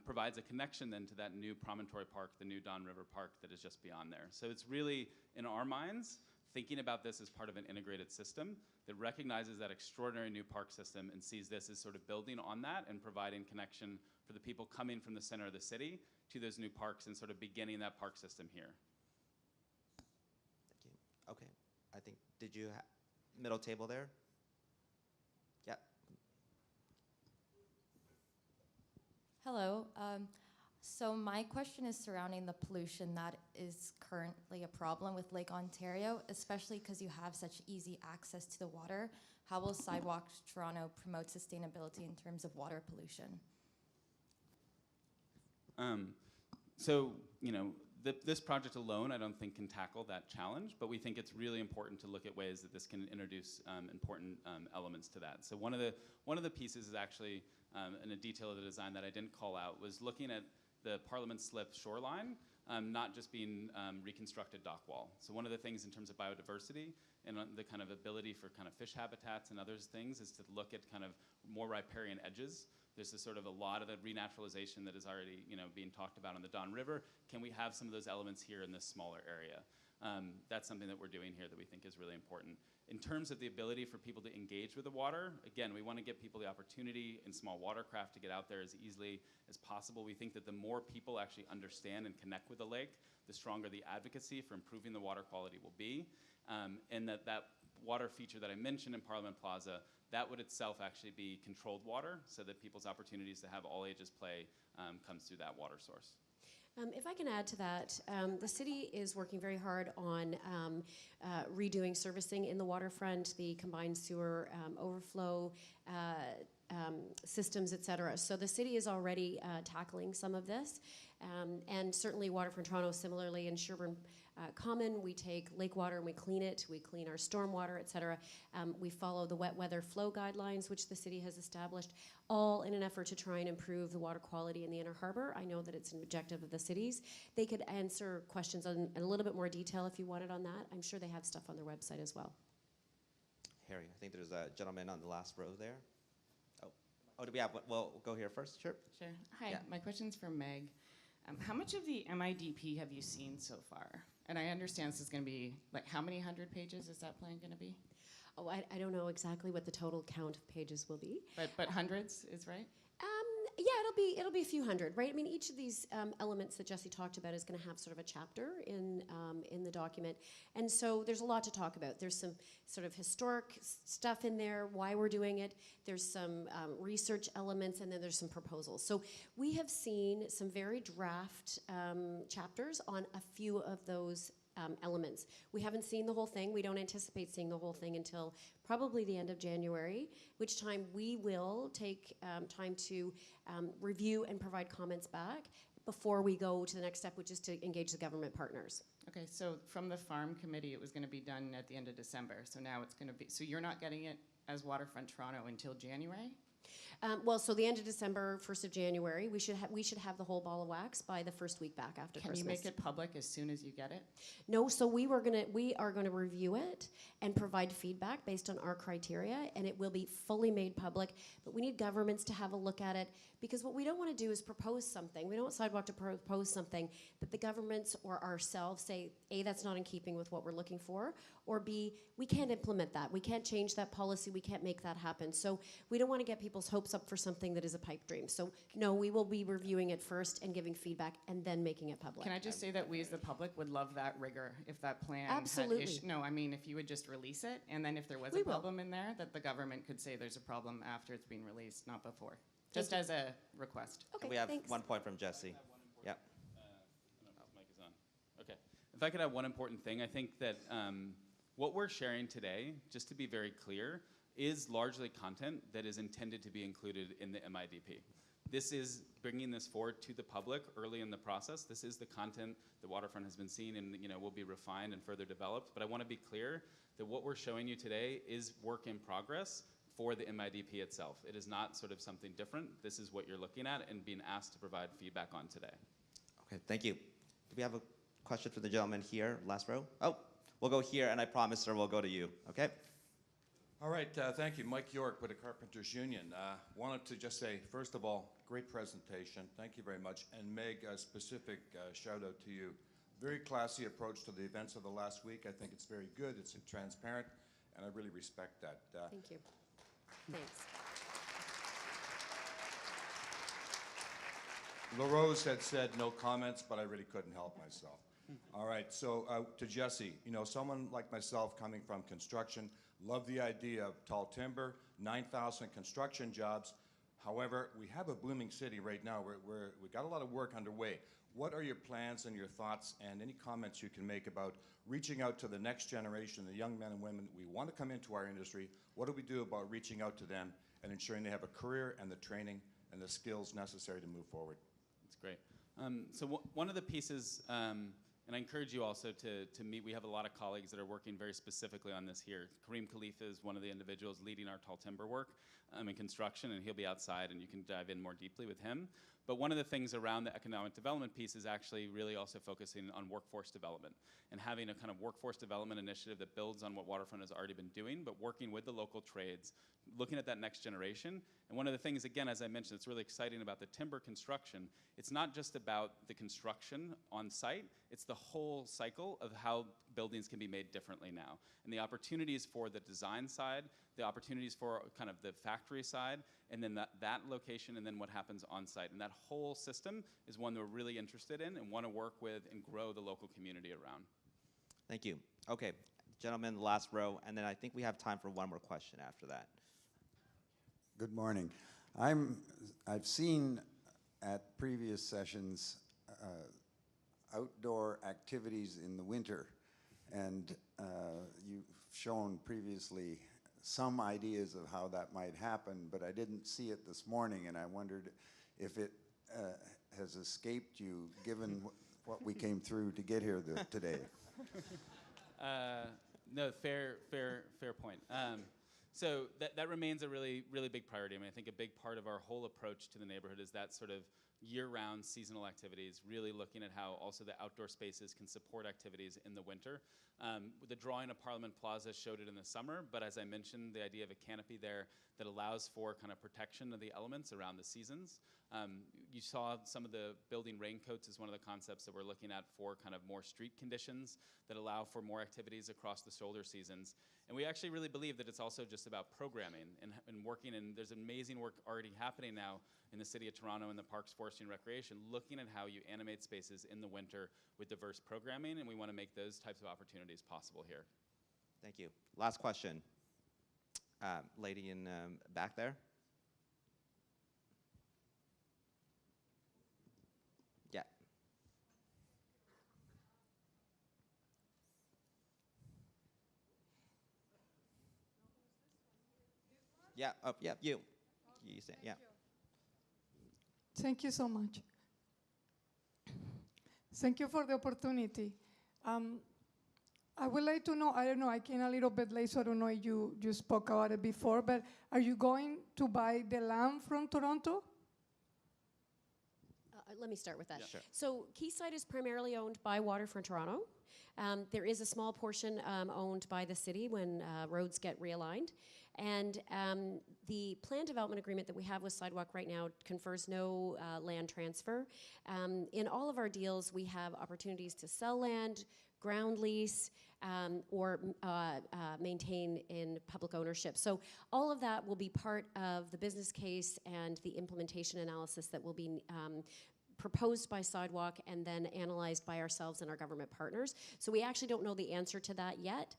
provides a connection then to that new Promontory Park, the new Don River Park that is just beyond there. So it's really, in our minds, thinking about this as part of an integrated system that recognizes that extraordinary new park system and sees this as sort of building on that and providing connection for the people coming from the center of the city to those new parks and sort of beginning that park system here. Thank you. Okay, I think, did you, middle table there? Yeah. Hello. So my question is surrounding the pollution that is currently a problem with Lake Ontario, especially because you have such easy access to the water. How will Sidewalks Toronto promote sustainability in terms of water pollution? So, you know, this project alone, I don't think can tackle that challenge, but we think it's really important to look at ways that this can introduce important elements to that. So one of the pieces is actually, in a detail of the design that I didn't call out, was looking at the Parliament Slip shoreline, not just being reconstructed dock wall. So one of the things in terms of biodiversity and the kind of ability for kind of fish habitats and other things is to look at kind of more riparian edges. There's a sort of a lot of the renaturalization that is already, you know, being talked about on the Don River. Can we have some of those elements here in this smaller area? That's something that we're doing here that we think is really important. In terms of the ability for people to engage with the water, again, we want to give people the opportunity in small watercraft to get out there as easily as possible. We think that the more people actually understand and connect with the lake, the stronger the advocacy for improving the water quality will be. And that water feature that I mentioned in Parliament Plaza, that would itself actually be controlled water so that people's opportunities to have all ages play comes through that water source. If I can add to that, the city is working very hard on redoing servicing in the waterfront, the combined sewer overflow systems, et cetera. So the city is already tackling some of this. And certainly Waterfront Toronto, similarly in Sherbourne Common, we take lake water and we clean it, we clean our storm water, et cetera. We follow the wet weather flow guidelines, which the city has established, all in an effort to try and improve the water quality in the Inner Harbour. I know that it's an objective of the cities. They could answer questions in a little bit more detail if you wanted on that. I'm sure they have stuff on their website as well. Harry, I think there's a gentleman on the last row there. Oh, do we have one? Well, we'll go here first. Sure. Sure. Hi, Yeah. my question's for Meg. How much of the MIDP have you seen so far? And I understand this is going to be, like, how many 100 pages is that plan going to be? Oh, I don't know exactly what the total count of pages will be. But hundreds is right? Yeah, it'll be a few hundred, right? I mean, each of these elements that Jesse talked about is going to have sort of a chapter in the document, and so there's a lot to talk about. There's some sort of historic stuff in there, why we're doing it. There's some research elements, and then there's some proposals. So we have seen some very draft chapters on a few of those elements. We haven't seen the whole thing. We don't anticipate seeing the whole thing until probably the end of January, which time we will take time to review and provide comments back before we go to the next step, which is to engage the government partners. Okay, so from the farm committee, it was going to be done at the end of December. So now it's going to be, so you're not getting it as Waterfront Toronto until January? Well, so the end of December, 1st of January, we should have the whole ball of wax by the first week back after Can Christmas. you make it public as soon as you get it? No, so we are gonna review it and provide feedback based on our criteria, and it will be fully made public. But we need governments to have a look at it, because what we don't want to do is propose something. We don't want Sidewalk to propose something that the governments or ourselves say, A, that's not in keeping with what we're looking for, or B, we can't implement that. We can't change that policy. We can't make that happen. So we don't want to get people's hopes up for something that is a pipe dream. So no, we will be reviewing it first and giving feedback and then making it public. Can I just say that we as the public would love that rigor if that plan Absolutely. had no, I mean, if you would just release it, and then if there was We a will. problem in there, that the government could say there's a problem after it's been released, not before. Just you. as a request. Okay, We have thanks. 1 point from Jesse. Yep. I don't know if this mic is on. Okay. If I could have one important thing, I think that what we're sharing today, just to be very clear, is largely content that is intended to be included in the MIDP. This is bringing this forward to the public early in the process. This is the content that Waterfront has been seeing and will be refined and further developed. But I want to be clear that what we're showing you today is work in progress for the MIDP itself. It is not sort of something different. This is what you're looking at and being asked to provide feedback on today. Okay, thank you. Do we have a question for the gentleman here, last row? Oh, we'll go here, and I promise, sir, we'll go to you, okay? All right, thank you. Mike York with the Carpenters Union. Wanted to just say, first of all, great presentation. Thank you very much. And Meg, a specific shout out to you. Very classy approach to the events of the last week. I think it's very good. It's transparent, and I really respect that. Thank you. Thanks. LaRose had said no comments, but I really couldn't help myself. All right, so to Jesse, someone like myself coming from construction, love the idea of tall timber, 9,000 construction jobs. However, we have a booming city right now. We've got a lot of work underway. What are your plans and your thoughts and any comments you can make about reaching out to the next generation, the young men and women we want to come into our industry? What do we do about reaching out to them and ensuring they have a career and the training and the skills necessary to move forward? That's great. So one of the pieces, and I encourage you also to meet, we have a lot of colleagues that are working very specifically on this here. Kareem Khalifa is one of the individuals leading our tall timber work in construction, and he'll be outside and you can dive in more deeply with him. But one of the things around the economic development piece is actually really also focusing on workforce development and having a kind of workforce development initiative that builds on what Waterfront has already been doing, but working with the local trades, looking at that next generation. And one of the things, again, as I mentioned, that's really exciting about the timber construction, it's not just about the construction on site, it's the whole cycle of how buildings can be made differently now. And the opportunities for the design side, the opportunities for kind of the factory side, and then that location, and then what happens on site. And that whole system is one that we're really interested in and want to work with and grow the local community around. Thank you. Okay, gentleman, last row, and then I think we have time for one more question after that. Good morning. I've seen at previous sessions outdoor activities in the winter, and you've shown previously some ideas of how that might happen, but I didn't see it this morning, and I wondered if it has escaped you, given what we came through to get here today. No, fair point. So that remains a really, really big priority. I mean, I think a big part of our whole approach to the neighborhood is that sort of year-round seasonal activities, really looking at how also the outdoor spaces can support activities in the winter. The drawing of Parliament Plaza showed it in the summer, but as I mentioned, the idea of a canopy there that allows for kind of protection of the elements around the seasons. You saw some of the building raincoats is one of the concepts that we're looking at for kind of more street conditions that allow for more activities across the shoulder seasons. And we actually really believe that it's also just about programming and working, and there's amazing work already happening now in the City of Toronto and the Parks, Forestry and Recreation, looking at how you animate spaces in the winter with diverse programming, and we want to make those types of opportunities possible here. Thank you. Last question. Lady in back there. Yeah. Yeah, oh, yeah, you. You say, yeah. Thank you so much. Thank you for the opportunity. I would like to know, I don't know, I came a little bit late, so I don't know if you spoke about it before, but are you going to buy the land from Toronto? Let me start with that. Sure. So Quayside is primarily owned by Waterfront Toronto. There is a small portion owned by the city when roads get realigned. And the plan development agreement that we have with Sidewalk right now confers no land transfer. In all of our deals, we have opportunities to sell land, ground lease, or maintain in public ownership. So all of that will be part of the business case and the implementation analysis that will be proposed by Sidewalk and then analyzed by ourselves and our government partners. So we actually don't know the answer to that yet.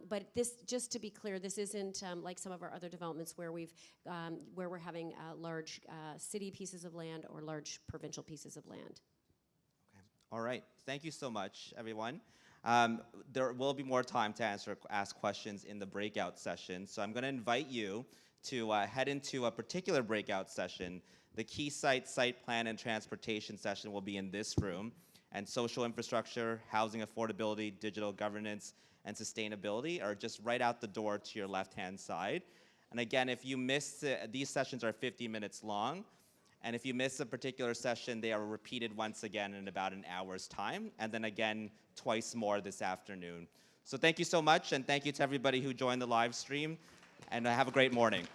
But this, just to be clear, this isn't like some of our other developments where we're having large city pieces of land or large provincial pieces of land. Okay. All right. Thank you so much, everyone. There will be more time to ask questions in the breakout session. So I'm going to invite you to head into a particular breakout session. The Quayside Site Plan and Transportation session will be in this room, and social infrastructure, housing affordability, digital governance, and sustainability are just right out the door to your left-hand side. And again, if you missed these sessions are 50 minutes long, and if you miss a particular session, they are repeated once again in about an hour's time, and then again twice more this afternoon. So thank you so much, and thank you to everybody who joined the live stream, and have a great morning.